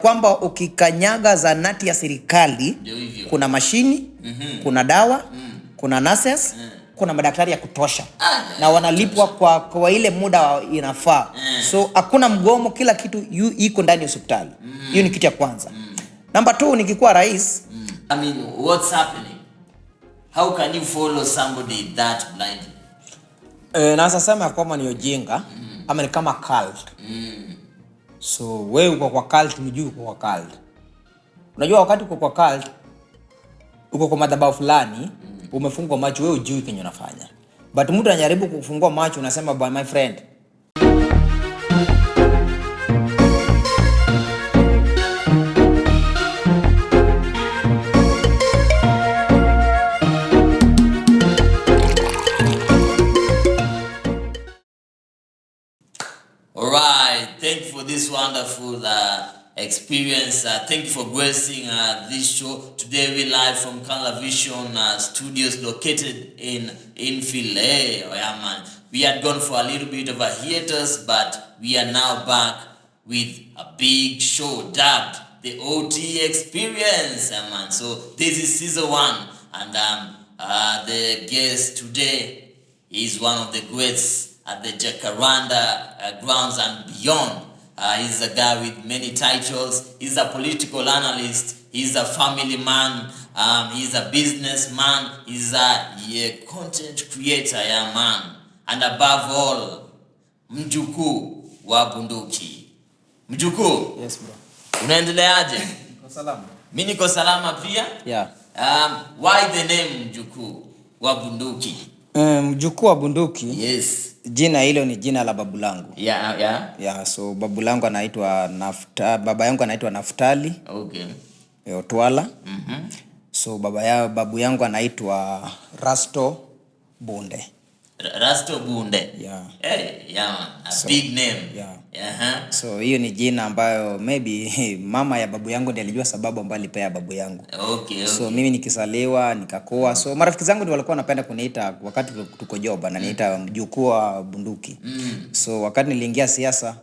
kwamba ukikanyaga zahanati ya serikali kuna mashini, kuna dawa, kuna nurses, kuna madaktari ya kutosha na wanalipwa kwa ile muda inafaa. So hakuna mgomo, kila kitu iko ndani ya hospitali. Hiyo ni kitu ya kwanza. Number 2, nikikuwa rais, I mean, what's happening? How can you follow somebody that blindly? Na sasa kama ni ujinga ama ni kama cult. So wewe uko kwa cult, unajua uko kwa cult. Unajua wakati uko kwa cult, uko kwa madhabahu fulani, umefungwa macho, wewe hujui kenye unafanya. But mtu anajaribu kufungua macho, unasema by my friend. Alright, thank you for this wonderful experience. Thank you for gracing this show. Today we live from Kala Vision Studios located in Infield. Hey, oh yeah, man. We had gone for a little bit of a hiatus, but we are now back with a big show dubbed the OT Experience, man. So this is season 1, and the guest today is one of the greats at the Jacaranda grounds and beyond. He's a guy with many titles. He's a political analyst. He's a family man. He's a businessman. He's a content creator, yeah, man. And above all, mjukuu wa bunduki. Mjukuu? Yes, bro. Unaendeleaje? Niko salama. Mimi niko salama pia? Yeah. Why the name mjukuu wa bunduki? Mjukuu wa bunduki? Yes. Jina hilo ni jina la babu langu. Yeah. So babu langu anaitwa baba yangu anaitwa Naftali. Okay. Otwala. So babu yangu anaitwa Rasto Bunde. Rasto Bunde. Yeah. Hey, yeah, man. A big name. Yeah. So hiyo ni jina ambayo maybe mama ya babu yangu ndiye alijua sababu ambayo alipea babu yangu. Okay. So mimi nikisaliwa nikakoa. So marafiki zangu ndio walikuwa wanapenda kuniita wakati tuko joba na niita mjukuu wa bunduki. So wakati niliingia siasa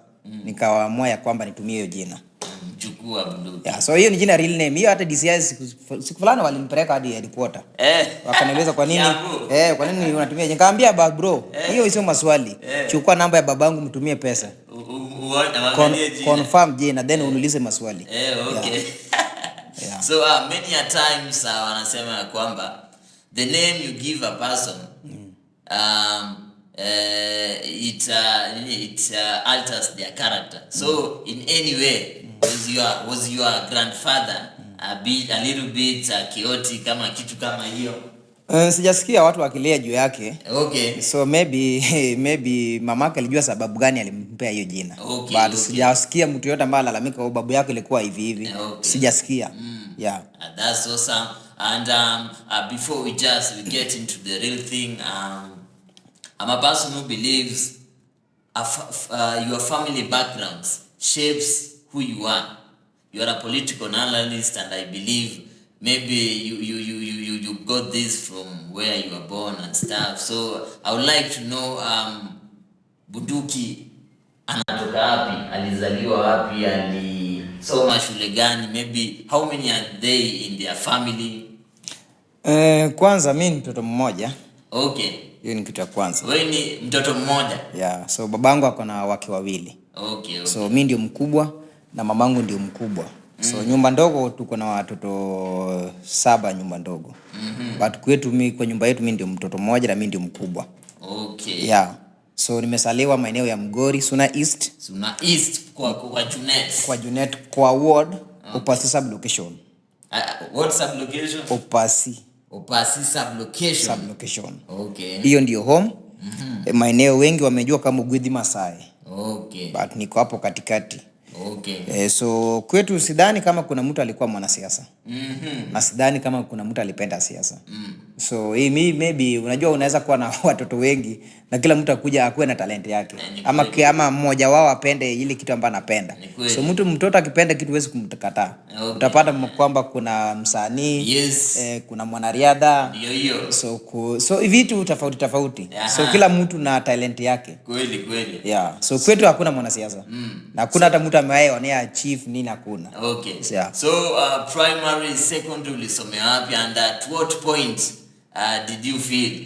nikaamua ya kwamba nitumie hiyo jina. Mjukuu wa bunduki. Yeah, so hiyo ni jina real name. Hiyo hata DCI siku fulani walimpeleka hadi headquarter. Wakanieleza kwa nini? Kwa nini unatumia jina? Nikamwambia bro, hiyo sio maswali. Chukua namba ya babangu mtumie pesa. Confirm jina then uniulize maswali. Okay. Yeah. So many a times wanasema kwamba the name you give a person it alters their character. So in any way was your grandfather a little bit chaotic kama kitu kama hiyo? Sijasikia watu wakilia juu yake. Okay. So maybe mamake alijua sababu gani alimpea hiyo jina. But sijasikia mtu yote ambaye alalamika babu yake ilikuwa hivi. Sijasikia. Yeah. That's awesome. And before we get into the real thing, I'm a person who believes your family background shapes who you are. You are a political analyst, and I believe maybe you got this from where you were born and stuff. So I would like to know bunduki anatoka wapi, alizaliwa wapi, alisoma shule gani, maybe how many are they in their family? Kwanza mimi ni mtoto mmoja. Okay. Hiyo ni kitu ya kwanza. Wewe ni mtoto mmoja? Yeah, so babangu ako na wake wawili. Okay. So mimi ndio mkubwa na mamangu ndio mkubwa. So nyumba ndogo tuko na watoto 7 nyumba ndogo. But kwetu mimi kwa nyumba yetu mimi ndio mtoto mmoja na mimi ndio mkubwa. Okay. Yeah. So nimesaliwa maeneo ya Mgori, Suna East kwa Junet. Kwa Junet kwa ward Upasi sub location. What sub location? Upasi sub location. Okay. Hiyo ndio home. Maeneo wengi wamejua kama Ugwidi Masai. Okay. But niko hapo katikati. Okay. So kwetu sidhani kama kuna mtu alikuwa mwanasiasa. Na sidhani kama kuna mtu alipenda siasa. So maybe unajua unaweza kuwa na watoto wengi na kila mtu akuwe na talent yake. Ama mmoja wao apende ile kitu ambacho anapenda. So mtoto akipenda kitu huwezi kumkataa. Utapata kwamba kuna msanii, kuna mwanariadha. So vitu tofauti. So kila mtu na talent yake. Kweli. Yeah. So kwetu hakuna mwanasiasa. Na hakuna hata mtu amewahi chief nini hakuna. Okay. Yeah. So primary, secondary ulisomea wapi, and at what point did you feel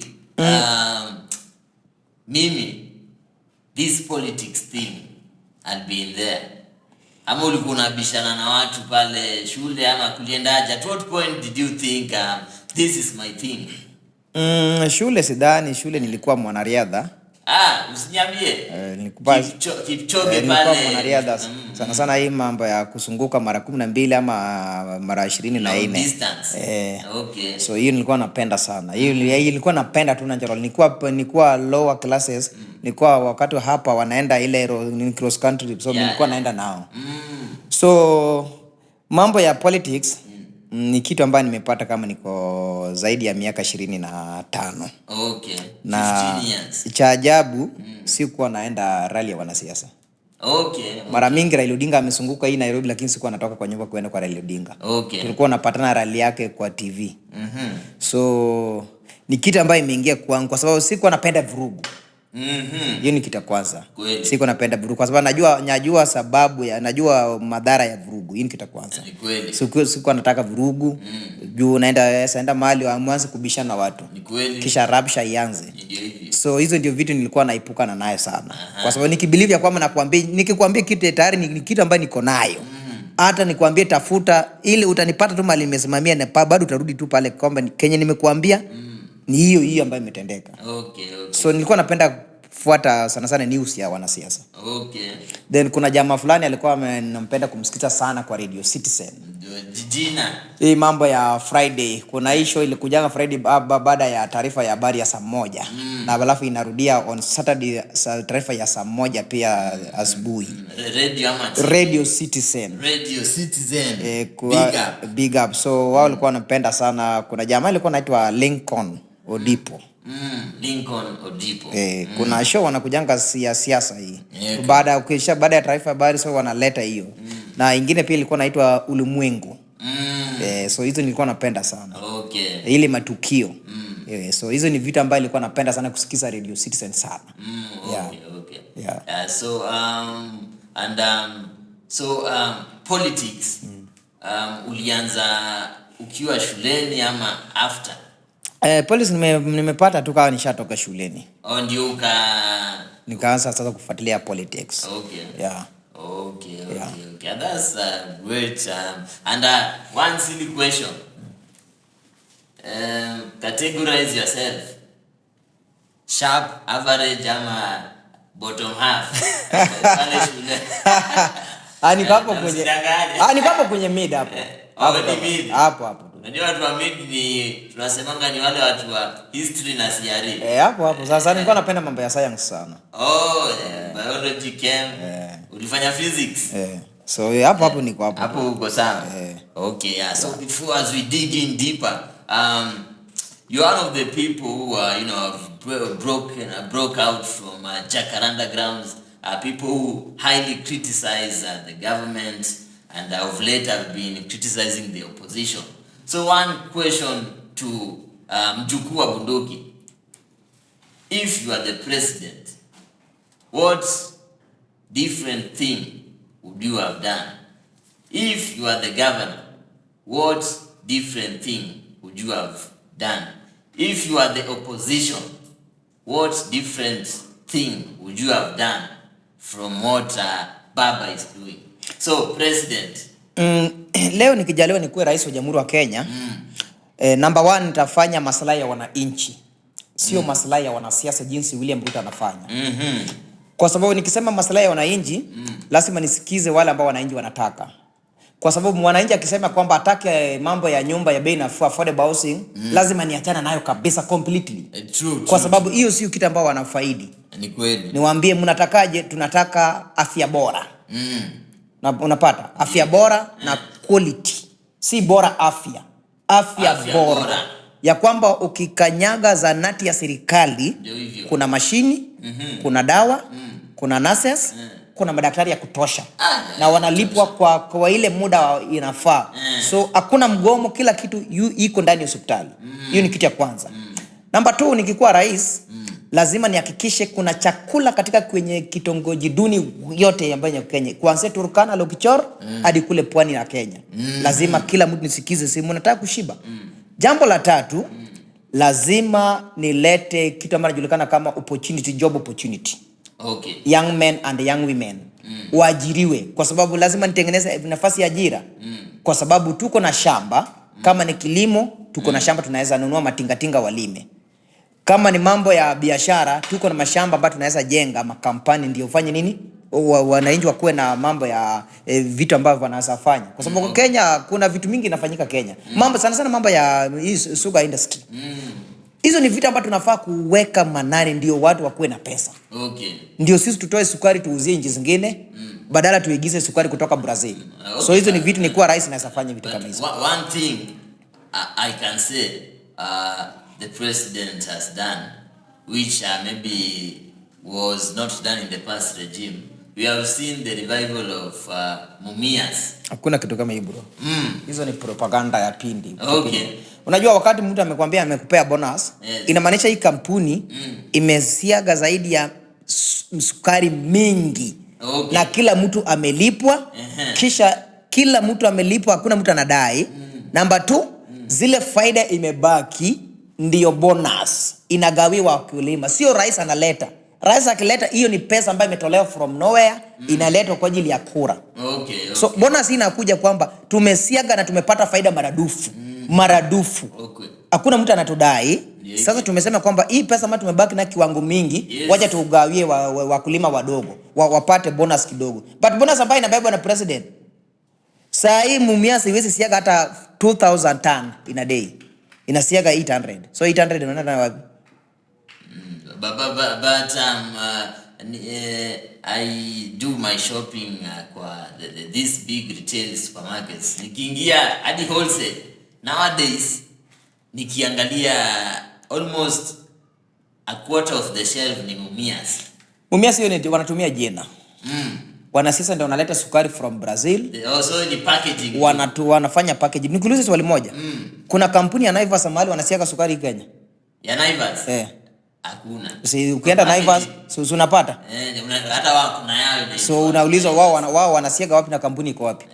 mimi this politics thing had been there? Ama ulikuwa unabishana na watu pale shule ama kuliendaje? At what point did you think this is my thing? Shule sidhani, shule nilikuwa mwanariadha. Usiniambie. Kipchoge pale mwanariadha. Sana hii mambo ya kusunguka mara 12 ama mara 24. Okay. So hiyo nilikuwa napenda sana. Hiyo nilikuwa napenda tu natural. Nilikuwa lower classes. Nilikuwa wakati hapa wanaenda ile cross country, so nilikuwa naenda nao. So mambo ya politics ni kitu ambayo nimepata kama niko zaidi ya miaka 25. Okay. Na 15 years. Cha ajabu sikuwa naenda rally ya wanasiasa. Okay. Mara mingi Raila Odinga amesunguka hii Nairobi, lakini sikuwa natoka kwa nyumba kwenda kwa Raila Odinga. Okay. Tulikuwa napatana rally yake kwa TV. So ni kitu ambayo imeingia kwangu kwa sababu sikuwa napenda vurugu. Hiyo ni kitu kwanza. Sikuwa napenda vurugu kwa sababu najua sababu najua madhara ya vurugu. Hiyo ni kitu kwanza. Sikuwa nataka vurugu. Juu naenda mahali waanze kubishana na watu. Kisha rabsha ianze. So hizo ndio vitu nilikuwa naipukana nayo sana. Kwa sababu nikibelieve ya kwamba nikikwambia kitu tayari ni kitu ambacho niko nayo. Hata nikwambie tafuta ile utanipata tu mahali nimesimamia na bado utarudi tu pale kwamba Kenya nimekuambia ni hiyo ambayo imetendeka. Okay. So nilikuwa napenda kufuata sana news ya wanasiasa. Okay. Then kuna jamaa fulani alikuwa anampenda kumsikiza sana kwa Radio Citizen. Jina. Hii mambo ya Friday. Kuna hii show ilikuja Friday baada ya taarifa ya habari ya saa 1. Na alafu inarudia on Saturday taarifa ya saa 1 pia asubuhi. Radio Citizen. Big up. So wao walikuwa wanapenda sana. Kuna jamaa alikuwa anaitwa Lincoln Odipo. Kuna show wanakujanga siasa hii. Baada ya taarifa habari so wanaleta hiyo. Na ingine pia ilikuwa inaitwa Ulimwengu. So hizo nilikuwa napenda sana. Okay. Ile matukio. So hizo ni vitu ambavyo nilikuwa napenda sana kusikiza Radio Citizen sana. Okay. Yeah. So politics ulianza ukiwa shuleni ama after? Police nimepata tu kama nishatoka shuleni. Ndio nikaanza sasa kufuatilia politics. Okay. Yeah. Okay. That's great. And one silly question. Categorize yourself. Sharp, average, ama bottom half. Niko kwenye mid hapo. Hapo. Unajua watu wa mid ni tunasemanga ni wale watu wa history na CRE. Hapo. Sasa nilikuwa napenda mambo ya science sana. Biology, chem. Ulifanya physics. So hapo niko hapo. Hapo uko sawa. Okay, yeah. So before as we dig in deeper, you're one of the people who broke out from Jacaranda grounds, people who highly criticize the government and of late have been criticizing the opposition. So one question to mjukuu wa bunduki. If you are the president, what different thing would you have done? If you are the governor, what different thing would you have done? If you are the opposition, what different thing would you have done from what Baba is doing? So, President. Leo nikijaliwa nikuwe rais wa Jamhuri wa Kenya. Number 1 nitafanya maslahi ya wananchi. Sio maslahi ya wanasiasa jinsi William Ruto anafanya. Kwa sababu nikisema maslahi ya wananchi, lazima nisikize wale ambao wananchi wanataka. Kwa sababu mwananchi akisema kwamba atake mambo ya nyumba ya bei nafuu, affordable housing, lazima niachana nayo kabisa completely. Kwa sababu hiyo sio kitu ambao wanafaidi. Ni kweli. Niwaambie mnatakaje? Tunataka afya bora. Na unapata afya bora na quality. si bora afya. Afya bora. Ya kwamba ukikanyaga zahanati ya serikali kuna mashini, kuna dawa, kuna nurses, kuna madaktari ya kutosha. Na wanalipwa kwa ile muda inafaa. So hakuna mgomo, kila kitu iko ndani ya hospitali. Hiyo ni kitu ya kwanza. Namba 2, nikikuwa rais, lazima nihakikishe kuna chakula katika kwenye kitongoji duni yote ambayo Kenya. Kuanzia Turkana, Lokichor hadi kule pwani ya Kenya. Lazima kila mtu nisikize simu nataka kushiba. Jambo la 3, lazima nilete kitu ambacho kinajulikana kama job opportunity. Okay. Young men and young women waajiriwe, kwa sababu lazima nitengeneze nafasi ya ajira. Kwa sababu tuko na shamba, kama ni kilimo tuko na shamba, tunaweza nunua matingatinga walime. Kama ni mambo ya biashara, tuko na mashamba ambayo tunaweza jenga makampani ndio ufanye nini? Wananchi wakuwe na mambo ya vitu ambavyo wanaweza fanya. Kwa sababu Kenya kuna vitu mingi inafanyika Kenya. Mambo sana mambo ya sugar industry. Hizo ni vitu ambavyo tunafaa kuweka manani ndio watu wakuwe na pesa. Okay. Ndio sisi tutoe sukari tuuzie nchi zingine badala tuigize sukari kutoka Brazil. Okay. So hizo ni vitu ni kuwa rais anaweza fanya vitu kama hizo. One thing I can say the president has done which maybe was not done in the past regime. We have seen the revival of Mumias. Hakuna kitu kama hiyo bro. Hizo ni propaganda ya pindi. Okay. Unajua wakati mtu amekwambia amekupea bonus, yes, inamaanisha hii kampuni imesiaga zaidi ya sukari mingi. Okay. Na kila mtu amelipwa. Kisha kila mtu amelipwa, hakuna mtu anadai. Namba 2, zile faida imebaki ndio bonus inagawiwa wakulima, sio rais analeta. Rais akileta hiyo ni pesa ambayo imetolewa from nowhere, inaletwa kwa ajili ya kura. Okay. So bonus inakuja kwamba tumesiaga na tumepata faida maradufu. Maradufu. Okay. Hakuna mtu anatudai. Yes. Sasa tumesema kwamba hii pesa ambayo tumebaki na kiwango mingi, yes, wacha tugawie wakulima wadogo, wapate bonus kidogo. But bonus ambayo inabebwa na president. Saa hii Mumias iwezi siaga hata 2000 ton in a day. Inasiaga 800. So 800 unaenda wapi? But I do my shopping kwa these big retail supermarkets. Nikiingia hadi wholesale nowadays, nikiangalia almost a quarter of the shelf ni Mumias. Mumias hiyo ni wanatumia jina. Wanasiasa ndio wanaleta sukari from Brazil. Also ni packaging. Wanafanya packaging. Nikuulize swali moja. Kuna kampuni ya Naivas mahali wanasiaga sukari Kenya? Ya Naivas? Hakuna. Si ukienda Naivas unapata? Hata wao kuna yao. So unaulizwa wao wanasiaga wapi na kampuni iko wapi?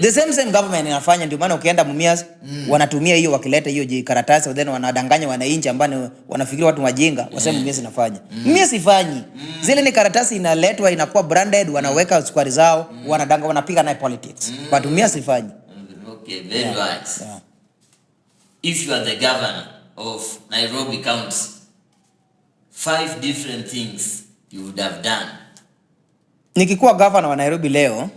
The same government inafanya, ndio maana ukienda Mumias wanatumia hiyo, wakileta hiyo karatasi then wanadanganya wananchi ambao wanafikiri watu wajinga, waseme Mumias inafanya. Mumias ifanyi. Zile ni karatasi inaletwa inakuwa branded, wanaweka sukari zao, wanadanga wanapiga nayo politics. But Mumias ifanyi. Okay, very wise. Yeah. If you are the governor of Nairobi County, 5 different things you would have done. Nikikuwa governor wa Nairobi leo,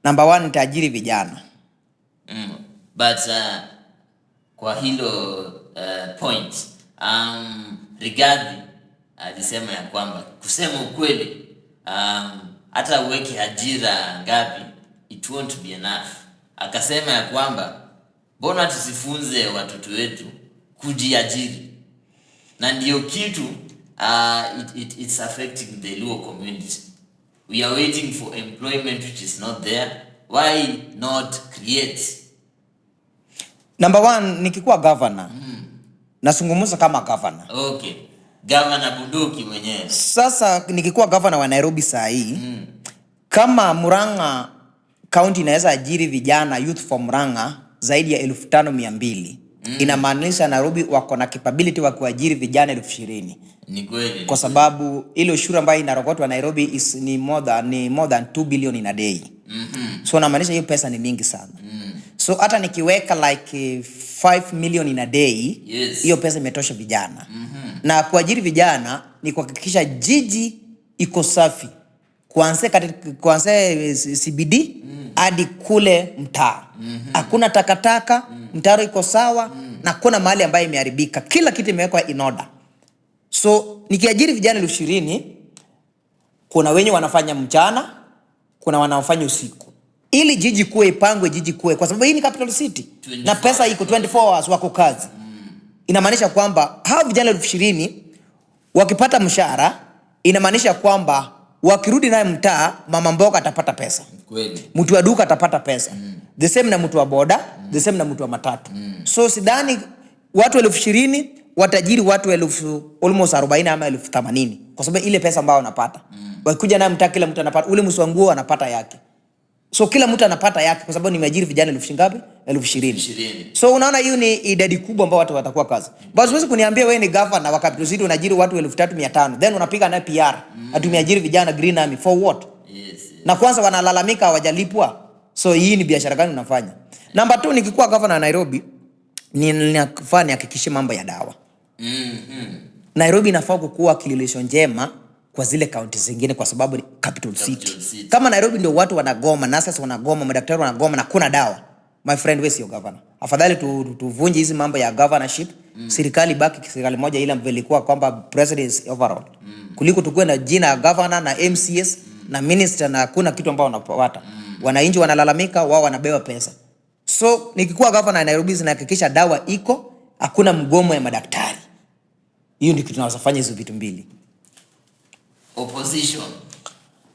number 1 nitaajiri vijana. But kwa hilo point, Rigathi alisema ya kwamba kusema ukweli, hata uweke ajira ngapi, it won't be enough. Akasema ya kwamba mbona tusifunze watoto wetu kujiajiri? Na ndio kitu it's affecting the Luo community. We are waiting for employment which is not there. Why not create? Number 1, nikikuwa governor, nasungumuza kama governor. Okay. Governor Bunduki mwenyewe. Sasa nikikuwa governor wa Nairobi saa hii, kama Murang'a county inaweza ajiri vijana youth from Murang'a zaidi ya 5200. Inamaanisha Nairobi wako na capability wa kuajiri vijana 20,000. Ni kweli. Kwa sababu ile ushuru ambayo inarokotwa Nairobi ni more than 2 billion in a day. So inamaanisha hiyo pesa ni mingi sana. So hata nikiweka like 5 million in a day, hiyo pesa imetosha vijana. Na kuajiri vijana ni kuhakikisha jiji iko safi. Kuanzia CBD hadi kule mtaa. Hakuna takataka, mtaro iko sawa, na kuna mahali ambayo imeharibika. Kila kitu imewekwa in order. So nikiajiri vijana 20,000, kuna wenye wanafanya mchana, kuna wanaofanya usiku. ili jiji kuwe ipangwe, jiji kuwe, kwa sababu hii ni capital city na pesa iko 24 hours wako kazi. Inamaanisha kwamba hao vijana 20,000 wakipata mshahara, inamaanisha kwamba wakirudi naye mtaa, mama mboga atapata pesa. Kweli. Mtu wa duka atapata pesa. The same na mtu wa boda, the same na mtu wa matatu. So sidhani watu 20,000 watajiri watu almost 40 ama 80,000 kwa sababu ile pesa ambayo wanapata. Wakikuja naye mtaa, kila mtu anapata, ule mswanguo anapata yake. So kila mtu anapata yake kwa sababu nimeajiri vijana 20,000. So unaona hiyo ni idadi kubwa ambao watu watakuwa kazi. Basi wewe kuniambia wewe ni governor wa capital city unaajiri watu 3,500 then unapiga naye PR. Atumeajiri vijana Green Army for what? Yes. Na kwanza wanalalamika hawajalipwa. So hii ni biashara gani unafanya? Number 2, nikikuwa governor wa Nairobi ninafanya nihakikishe mambo ya dawa. Nairobi inafaa kukuwa kililesho njema kwa zile counties zingine kwa sababu ni capital city. Kama Nairobi ndio watu wanagoma, nurses wanagoma, madaktari wanagoma na kuna dawa, my friend, wewe sio governor. Afadhali tuvunje hizi mambo ya governorship, serikali baki serikali moja ile ambayo ilikuwa kwamba president is overall. Kuliko tukue na jina ya governor na MCS na minister na kuna kitu ambao wanapata. Wananchi wanalalamika, wao wanabewa pesa. So nikikuwa governor Nairobi zinahakikisha dawa iko, hakuna mgomo ya madaktari. Hiyo ndio kitu tunaweza hizo vitu mbili. Opposition,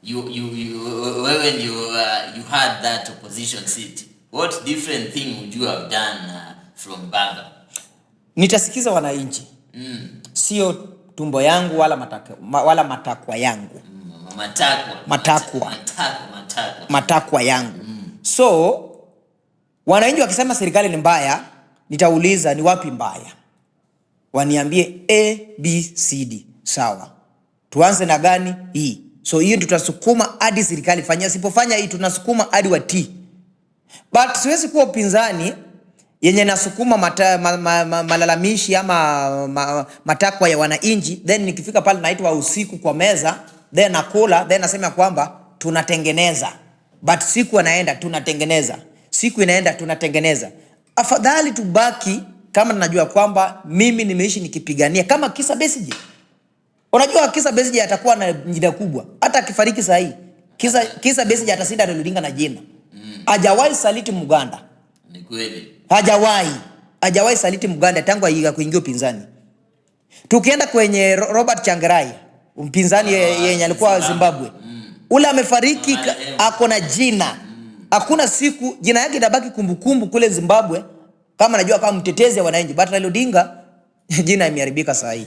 when you had that opposition seat, what different thing would you have done from Baba? Nitasikiza wananchi. Sio tumbo yangu wala matakwa yangu. Matakwa yangu. So wananchi wakisema serikali ni mbaya, nitauliza ni wapi mbaya? Waniambie A, B, C, D. Sawa. Tuanze na gani? Hii. So hiyo tutasukuma hadi serikali fanyia, sipofanya hii tunasukuma hadi wa T. But siwezi kuwa upinzani yenye nasukuma malalamishi ama matakwa ya wananchi, then nikifika pale naitwa usiku kwa meza, then nakula, then nasema kwamba tunatengeneza. But siku anaenda tunatengeneza. Siku inaenda tunatengeneza. Afadhali tubaki kama najua kwamba mimi nimeishi nikipigania kama Kizza Besigye. Unajua Kizza Besigye atakuwa na jina kubwa. Hata akifariki saa hii, Kizza Besigye atashinda Raila Odinga na jina. Hajawahi saliti Muganda. Ni kweli. Hajawahi saliti Muganda tangu kuingia upinzani. Tukienda kwenye Robert Changirai, mpinzani yenye alikuwa Zimbabwe. Ule amefariki, ako na jina. Hakuna siku jina yake itabaki kumbukumbu kule Zimbabwe kama najua kama mtetezi wa wananchi. But Raila Odinga jina imeharibika saa hii.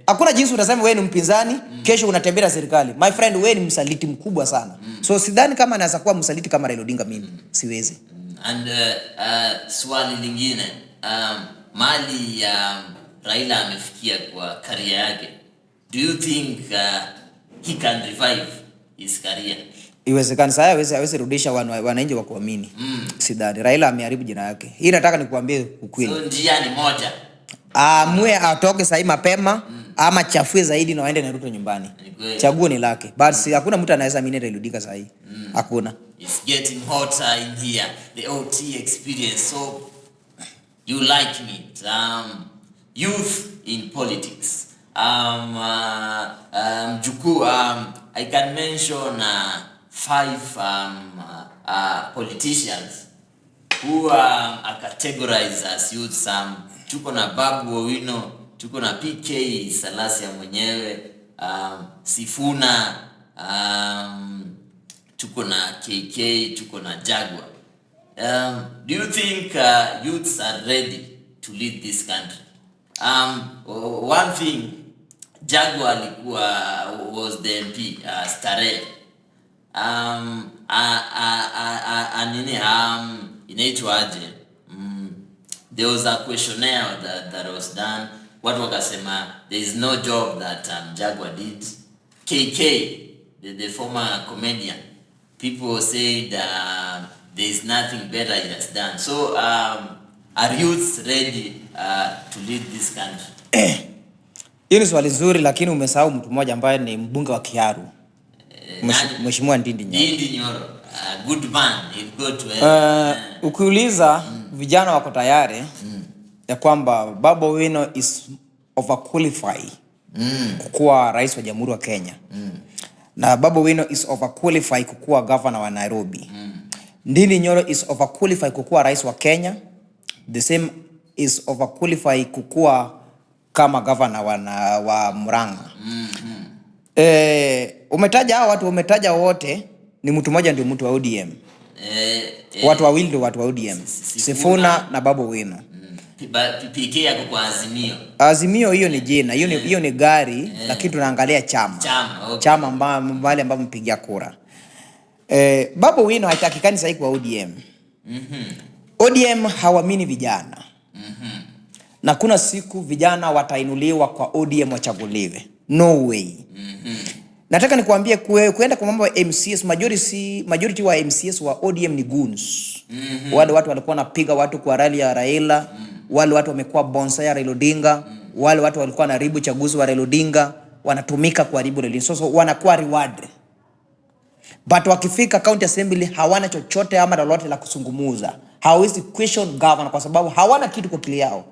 Hakuna jinsi utasema wewe ni mpinzani, kesho unatembea serikali. My friend, wewe ni msaliti mkubwa sana. So sidhani kama anaweza kuwa msaliti kama Raila Odinga mimi. Siwezi. And swali lingine, mali Raila amefikia kwa career yake. Do you think he can revive his career? Iwezekana sasa hawezi rudisha wananchi wa kuamini. Sidhani. Raila ameharibu jina yake. Hii nataka nikuambie ukweli. So njia ni moja. Mwe atoke sasa mapema ama chafue zaidi na waende na Ruto nyumbani. Chaguo ni lake. But hakuna mtu anaweza amini Raila Odinga sasa hii. Hakuna. It's getting hotter in here. The OT experience. So you like me. Youth in politics. Juku, I can mention 5 politicians who are categorized as youth. Tuko na Babu Owino, tuko na PK Salasia mwenyewe, Sifuna, tuko na KK, tuko na Jaguar. Do you think youths are ready to lead this country? One thing, Jaguar was the MP, Starehe. Inaitwaje? There was a questionnaire that was done. Watu wakasema there is no job that Jaguar did. KK, the former comedian, people said there is nothing better he has done. So are youths ready to lead this country? Hiyo ni swali nzuri, lakini umesahau mtu mmoja ambaye ni mbunge wa Kiaru. Mheshimiwa Ndindi Nyoro. Good man, he'll go to ukiuliza vijana wako tayari ya kwamba Babu Owino is overqualified kuwa rais wa Jamhuri wa Kenya. Na Babu Owino is overqualified kuwa governor wa Nairobi. Ndindi Nyoro is overqualified kukuwa rais wa Kenya. The same is overqualified kukuwa kama governor wa Murang'a. Umetaja hao watu, umetaja wote, ni mtu mmoja ndio mtu wa ODM. Watu wawili ndio watu wa ODM. Sifuna na Babu Owino. PK yako kwa Azimio. Azimio hiyo ni jina, hiyo ni gari, lakini tunaangalia chama. Okay. Chama mbali ambao mpigia kura. Babu Owino haitakikani sasa kwa ODM. ODM hawaamini vijana. Na kuna siku vijana watainuliwa kwa ODM wachaguliwe. No way. Nataka nikuambie kuenda kwa mambo ya MCS, majority wa MCS wa ODM ni goons. Wale watu walikuwa wanapiga watu kwa rally ya Raila, wale watu wamekuwa bonsai ya Raila Odinga, wale watu walikuwa wanaharibu chaguzi wa Raila Odinga, wanatumika kuharibu Raila. So wanakuwa reward. But wakifika county assembly hawana chochote ama lolote la kusungumuza. Hawezi question governor kwa sababu hawana kitu kwa kili yao.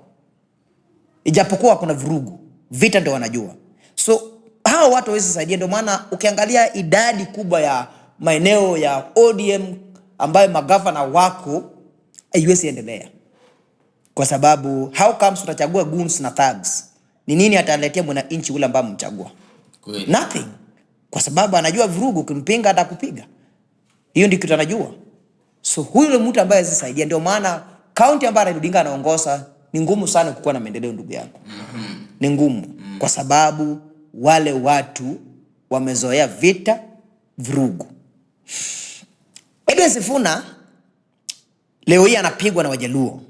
Ijapokuwa kuna vurugu, vita ndio wanajua. So hao watu hawezi saidia, ndio maana ukiangalia idadi kubwa ya maeneo ya ODM ambayo magavana wako haiwezi endelea. Kwa sababu how comes utachagua goons na thugs? Ni nini ataletea mwananchi ule ambaye mchagua? Nothing. Kwa sababu anajua vurugu, ukimpinga atakupiga. Hiyo ndio kitu anajua. So huyo yule mtu ambaye hawezi saidia, ndio maana county ambayo Raila Odinga anaongoza ni ngumu sana kukuwa na maendeleo, ndugu yangu. Ni ngumu kwa sababu wale watu wamezoea vita, vurugu. Edwin Sifuna leo hii anapigwa na Wajaluo.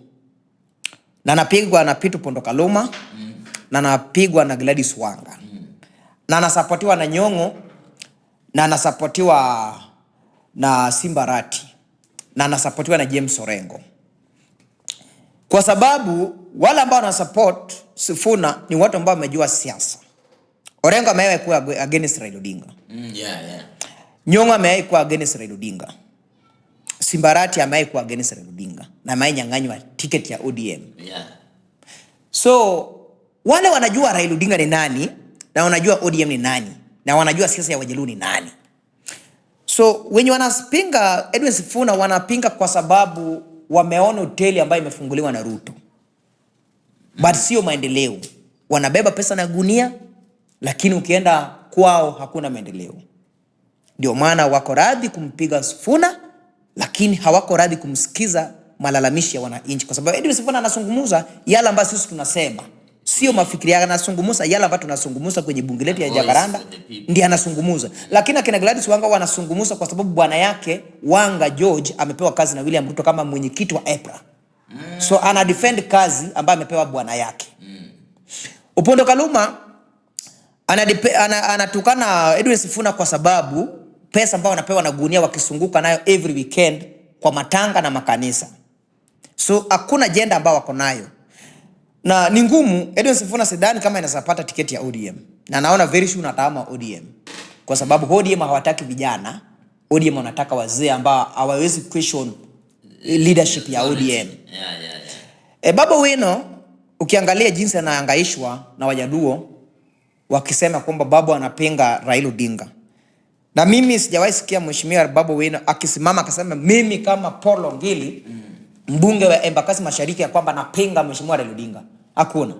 Na anapigwa na Pitu Pondo Kaluma, na anapigwa na Gladys Wanga. Na anasapotiwa na Nyong'o, na anasapotiwa na Simbarati, na anasapotiwa na James Orengo. Kwa sababu wale ambao wanasupport Sifuna ni watu ambao wamejua siasa. Orengo amewahi kuwa against Raila Odinga. Nyong'o amewahi kuwa against Raila Odinga. Simbarati amewahi kuwa against Raila Odinga na amewahi nyang'anywa ticket ya ODM. So wale wanajua Raila Odinga ni nani na wanajua ODM ni nani na wanajua siasa ya Wajaluo ni nani. So wenye wanapinga Edwin Sifuna wanapinga kwa sababu wameona hoteli ambayo imefunguliwa na Ruto. But sio maendeleo. Wanabeba pesa na gunia, lakini ukienda kwao hakuna maendeleo. Ndio maana wako radhi kumpiga Sifuna, lakini hawako radhi kumsikiza malalamishi ya wananchi. Kwa sababu Edwin Sifuna anazungumza yale ambayo sisi tunasema. Sio mafikiri yake, anazungumza yale ambayo tunazungumza kwenye bunge letu ya Jacaranda, ndiye anazungumza. Lakini akina Gladys Wanga wanazungumza kwa sababu bwana yake Wanga George amepewa kazi na William Ruto kama mwenyekiti wa EPRA. So ana defend kazi ambayo amepewa bwana yake. Pondo Kaluma anatukana Edwin Sifuna kwa sababu pesa ambayo anapewa na gunia wakisunguka nayo every weekend kwa matanga na makanisa. So hakuna agenda ambayo wako nayo. Na ni ngumu Edwin Sifuna sidhani kama inasapata tiketi ya ODM. Na naona very soon atahama ODM. Kwa sababu ODM hawataki vijana. ODM wanataka wazee ambao hawawezi question leadership ya ODM. Babu Owino ukiangalia jinsi anahangaishwa na Wajaluo wakisema kwamba babu anapinga Raila Odinga. Na mimi sijawahi sikia mheshimiwa Babu Owino akisimama akasema mimi kama Paul Ongili mbunge wa Embakasi Mashariki ya kwamba napinga mheshimiwa Raila Odinga. Hakuna.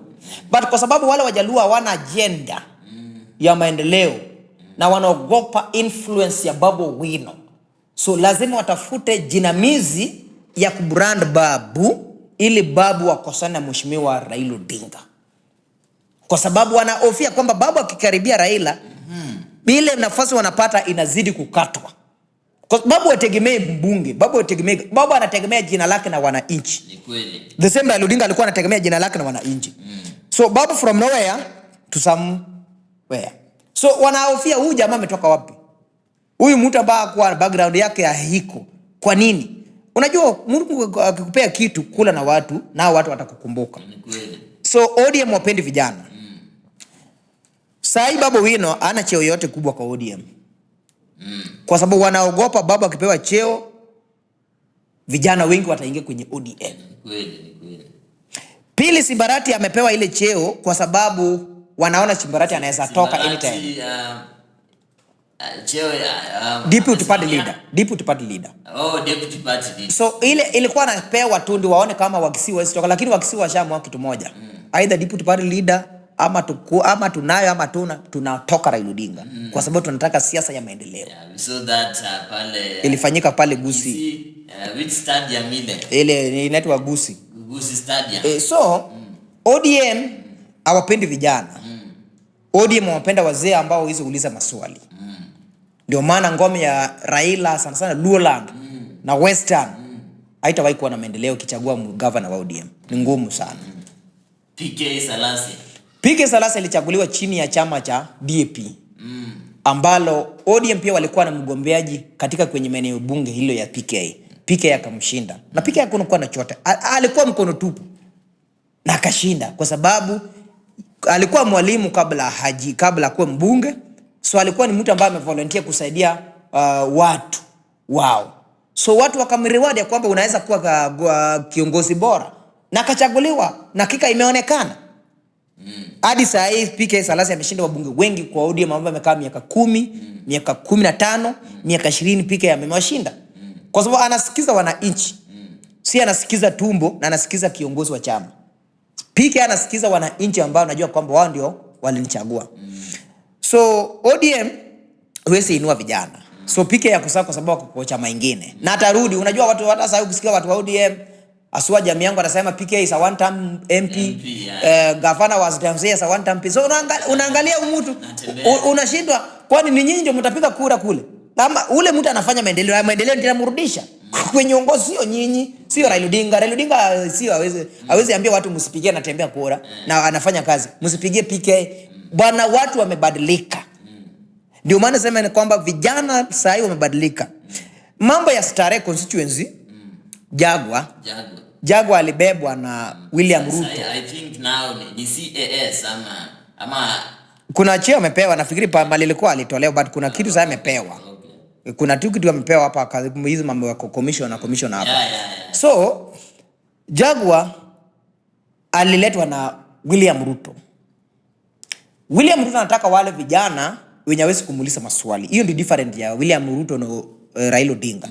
But kwa sababu wale Wajaluo hawana agenda ya maendeleo na wanaogopa influence ya Babu Owino. So lazima watafute jinamizi ya kubrand babu ili babu wakosane na mheshimiwa Raila Odinga. Kwa sababu wanahofia kwamba babu akikaribia Raila, ile nafasi wanapata inazidi kukatwa. Kwa babu hategemei mbunge, babu anategemea jina lake na wananchi. Ni kweli. The same Raila Odinga alikuwa anategemea jina lake na wananchi. So babu from nowhere to somewhere. So wanahofia huyu jamaa ametoka wapi? Huyu mtu ambaye kwa background yake ya hiko. Kwa nini? Unajua Mungu akikupea kitu kula na watu, nao watu watakukumbuka. Ni kweli. So ODM wapendi vijana. Sai Babu Owino ana cheo yote kubwa kwa ODM. Kwa sababu wanaogopa babu akipewa cheo vijana wengi wataingia kwenye ODM. Ni kweli. Pili, Simbarati amepewa ile cheo kwa sababu wanaona Simbarati anaweza toka anytime. Deputy party leader. Deputy party leader. Oh, deputy party leader. So ile ilikuwa anapewa tu ndio waone kama Wakisii wasitoka, lakini Wakisii washaamua kitu moja. Either deputy party leader ama tunayo ama tunatoka Raila Odinga. Kwa sababu tunataka siasa ya maendeleo. Yeah, so that pale ilifanyika pale Gusii. Which stadium ile? Ile inaitwa Gusii. Gusii stadium. So ODM hawapendi vijana. ODM wanapenda wazee ambao hizo uliza maswali. Ndio maana ngome ya Raila sana sana Luoland na Western haitawahi kuwa na maendeleo kichagua governor wa ODM. Ni ngumu sana. PK Salasya alichaguliwa chini ya chama cha DAP. Ambalo ODM pia walikuwa na mgombeaji katika kwenye maeneo bunge hilo ya PK. PK akamshinda. Na PK hakuwa na chochote. Alikuwa mkono tupu. Na akashinda kwa sababu alikuwa mwalimu kabla kuwa mbunge. So alikuwa ni mtu ambaye amevolunteer kusaidia watu wao. So watu wakamreward ya kwamba unaweza kuwa kiongozi bora. Na akachaguliwa na hakika imeonekana. Hadi saa hii PK Salasya ameshinda wabunge wengi kwa ODM ambao amekaa miaka 10, miaka 15, miaka 20 PK amewashinda. Kwa sababu anasikiza wananchi. Si anasikiza tumbo na anasikiza kiongozi wa chama. PK anasikiza wananchi ambao anajua kwamba wao ndio walinichagua. So ODM huwezi inua vijana. So PK yakosa kwa sababu kwa chama kingine. Na atarudi, unajua watu hata sasa ukisikia watu wa ODM aswa jamii yangu anasema PK is a one time MP, governor was downstairs a one time MP. So unaangalia mtu unashindwa, kwani ni nyinyi ndio mtapiga kura kule? Kama ule mtu anafanya maendeleo ndio mrudisha kwenye uongozi, sio nyinyi, sio Raila Odinga. Raila Odinga sio hawezi ambia watu msipigie anatembea kura na anafanya kazi. Msipigie PK. Bwana, watu wamebadilika. Ndio maana sema ni kwamba vijana sasa hivi wamebadilika. Mambo ya Starehe constituency, Jagwa alibebwa na William Ruto. I think now ni CAS ama kuna cheo amepewa, nafikiri pale ilikuwa alitolewa, but kuna kitu sasa amepewa. Kuna kitu amepewa hapa hizi mambo ya commission hapa. So Jagwa aliletwa na William Ruto. William Ruto anataka wale vijana wenye hawezi kumuuliza maswali. Hiyo ndio different ya William Ruto na Raila Odinga.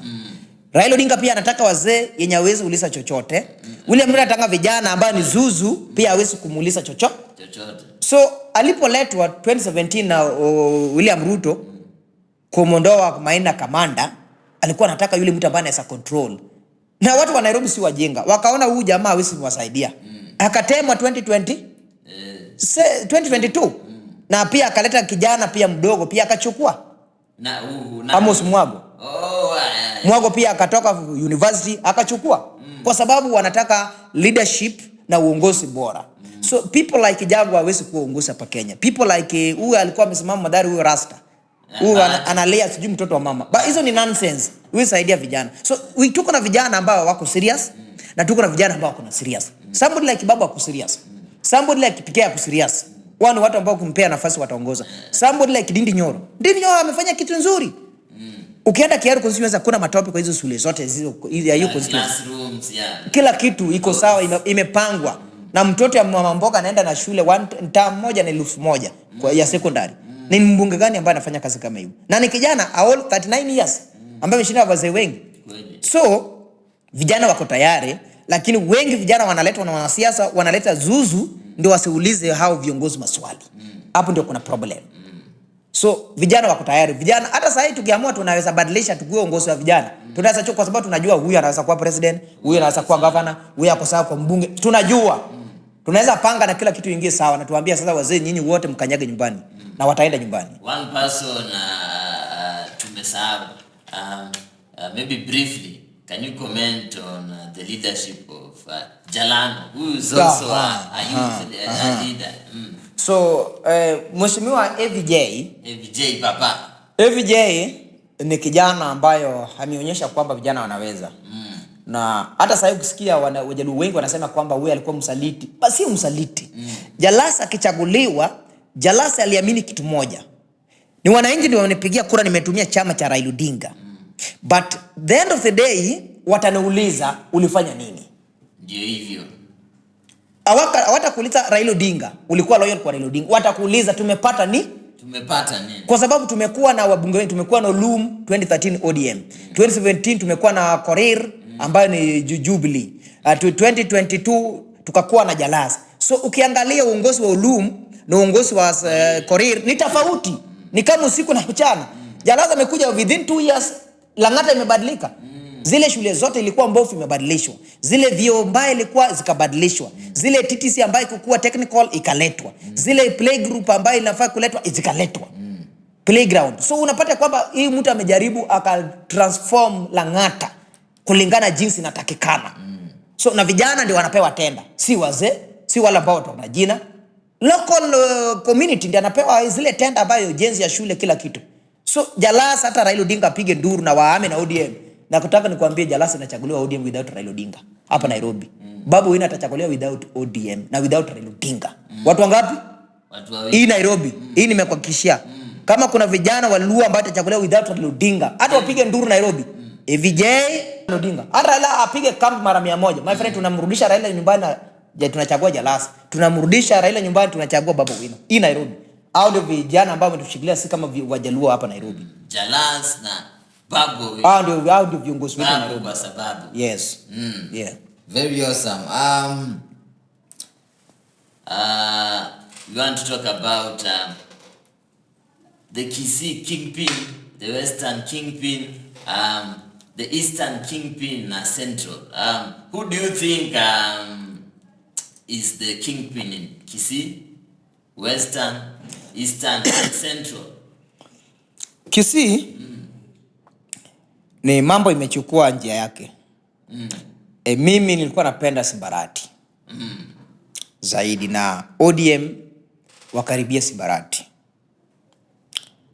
Raila Odinga pia anataka wazee yenye hawezi kuuliza chochote. William Ruto anataka vijana ambao ni zuzu pia hawezi kumuuliza chochote. So alipoletwa 2017 na William Ruto kumondoa Maina Kamanda, alikuwa anataka yule mtu ambaye anaweza control. Na watu wa Nairobi si wajinga. Wakaona huyu jamaa hawezi kuwasaidia. Akatemwa 2022. Na pia akaleta kijana pia mdogo pia akachukua. Amos Mwago. Mwago pia akatoka university akachukua. Kwa sababu wanataka leadership na uongozi bora. So people like Jagwa hawezi kuongoza hapa Kenya. People like huyu alikuwa amesimama Madari, huyu Rasta. Huyu analea sijui mtoto wa mama. But hizo ni nonsense. Huyu saidia vijana. So tuko na vijana ambao wako serious na tuko na vijana ambao wako na serious. Somebody like Babu wako serious. Somebody like PK wako serious. Watu ambao kumpea nafasi wataongoza. Somebody like Ndindi Nyoro. Ndindi Nyoro amefanya kitu nzuri. Ukienda Kiaru constituency kuna matope kwa hizo shule zote ya hiyo constituency. Kila kitu iko sawa, imepangwa. Na mtoto ya mama mboga anaenda na shule term moja na 1,000 kwa ya secondary. Ni mbunge gani ambaye anafanya kazi kama hiyo? Na ni kijana all 39 years ambaye ameshinda wazee wengi. So vijana wako tayari, lakini wengi vijana wanaletwa na wanasiasa, wanaleta zuzu ndio wasiulize hao viongozi maswali. Hapo ndio kuna problem. So vijana wako tayari. Vijana hata sasa hivi tukiamua tunaweza badilisha tukue uongozi wa vijana. Tunaweza chukua kwa sababu tunajua huyu anaweza kuwa president, huyu anaweza kuwa governor, huyu ako sawa kwa mbunge. Tunajua. Tunaweza panga na kila kitu ingie sawa na tuambia sasa wazee nyinyi wote mkanyage nyumbani na wataenda nyumbani. One person tumesahau. Maybe briefly, can you comment on the leadership of Jalango, who is also a leader? So, Mheshimiwa AVJ Papa. AVJ ni kijana ambayo ameonyesha kwamba vijana wanaweza. Na hata sasa ukisikia Wajaluo wengi wanasema kwamba wewe alikuwa msaliti. Basi si msaliti. Jalasa akichaguliwa, Jalasa aliamini kitu moja. Ni wananchi ndio wanipigia kura, nimetumia chama cha Raila Odinga. But the end of the day wataniuliza ulifanya nini? Ndio hivyo. Hawatakuuliza Raila Odinga, ulikuwa loyal kwa Raila Odinga. Watakuuliza tumepata Tumepata nini? Kwa sababu tumekuwa na wabunge wengi, tumekuwa na Olum 2013 ODM. 2017 tumekuwa na Korir ambayo ni Jubilee. 2022 tukakuwa na Jalas. So ukiangalia uongozi wa Olum na uongozi wa Korir ni tofauti. Ni kama usiku na mchana. Jalas amekuja within 2 years, Lang'ata imebadilika. Zile shule zote ilikuwa mbovu imebadilishwa. Zile vyoo mbaya ilikuwa zikabadilishwa. Zile TTC ambayo ilikuwa technical ikaletwa. Zile playgroup ambayo inafaa kuletwa zikaletwa. Playground. So unapata kwamba hii mtu amejaribu akatransform Lang'ata kulingana jinsi inatakikana. So na vijana ndio wanapewa tenda. Si wazee, si wala ambao wana jina. Local community ndio anapewa zile tenda ambayo jenzi ya shule kila kitu. So Jalas hata Raila Odinga apige nduru na waame na ODM. Na kutaka nikwambie Jalas inachaguliwa ODM without Raila Odinga hapa Nairobi. Babu Owino atachaguliwa without ODM na without Raila Odinga. Watu wangapi? Watu wawili. Hii Nairobi. Hii nimekuhakikishia. Kama kuna vijana walua ambao atachaguliwa without Raila Odinga, hata wapige nduru Nairobi. VJ Odinga. Hata Raila apige camp mara 100. My friend, tunamrudisha Raila nyumbani na tunachagua Jalas. Tunamrudisha Raila nyumbani tunachagua Babu Owino. Hii Nairobi. Hao ndio vijana ambao wametushikilia si kama Wajaluo hapa Nairobi. Jalas na Babu Owino. Hao ndio viongozi wetu Nairobi kwa sababu. Yes. Yeah. Very awesome. We want to talk about the Kisii Kingpin, the Western Kingpin, the Eastern Kingpin, Central. Who do you think is the Kingpin in Kisii? Western, Eastern, and Central? Kisii ni mambo imechukua njia yake. Mimi nilikuwa napenda Simbarati zaidi na ODM wakaribia Simbarati.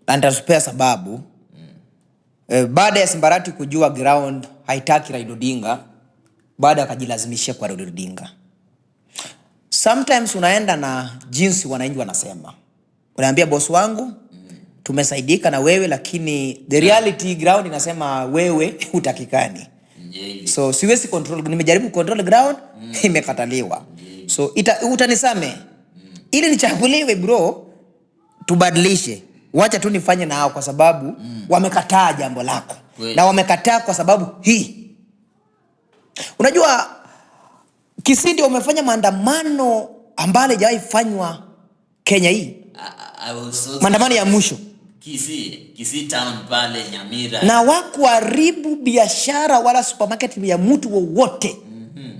Na nitasupea sababu baada ya Simbarati kujua ground haitaki Raila Odinga, baada akajilazimishia kwa Raila Odinga. Sometimes unaenda na jinsi wananchi wanasema. Unaambia boss wangu tumesaidika na wewe, lakini the reality ground inasema wewe utakikani. So siwezi control, nimejaribu control ground imekataliwa. So utanisame ili nichaguliwe bro, tubadilishe. Wacha tu nifanye nao kwa sababu wamekataa jambo lako. Na wamekataa kwa sababu hii. Unajua Kisii ndio umefanya maandamano ambayo hajaifanywa Kenya hii. Maandamano ya mwisho. Kisii town pale Nyamira. Na wakuharibu biashara wala supermarket ya mtu wowote.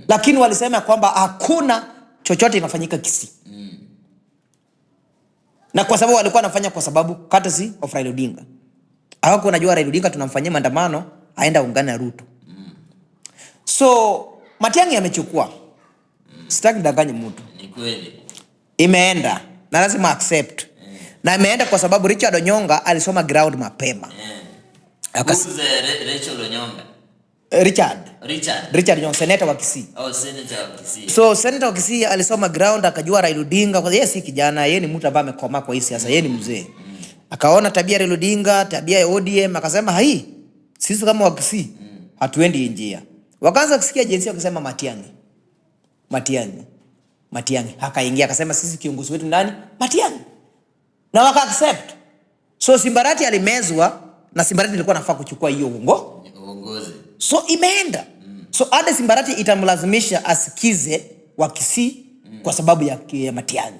Lakini walisema kwamba hakuna chochote inafanyika Kisii. Na kwa sababu walikuwa wanafanya kwa sababu courtesy of Raila Odinga. Hawako unajua Raila Odinga tunamfanyia maandamano aenda ungana Ruto. So Matiang'i amechukua. Sitaki danganya mtu. Ni kweli. Imeenda na lazima accept. Na imeenda kwa sababu Richard Onyonga alisoma ground mapema. Who's Rachel Onyonga? Richard Onyonga, senator wa Kisii. Senator wa Kisii. So senator wa Kisii alisoma ground, akajua Raila Odinga kwa yeye si kijana, yeye ni mtu ambaye amekoma kwa hii siasa, yeye ni mzee. Akaona tabia Raila Odinga, tabia ya ODM, akasema hai, sisi kama wa Kisii hatuendi njia. Wakaanza kusikia jinsi akisema Matiang'i. Akaingia akasema sisi kiongozi wetu nani? Matiang'i. Na waka accept. So Simbarati alimezwa na Simbarati ilikuwa nafaa kuchukua hiyo uongozi. So imeenda. So hadi Simbarati itamlazimisha asikize wa Kisii kwa sababu ya Matiang'i.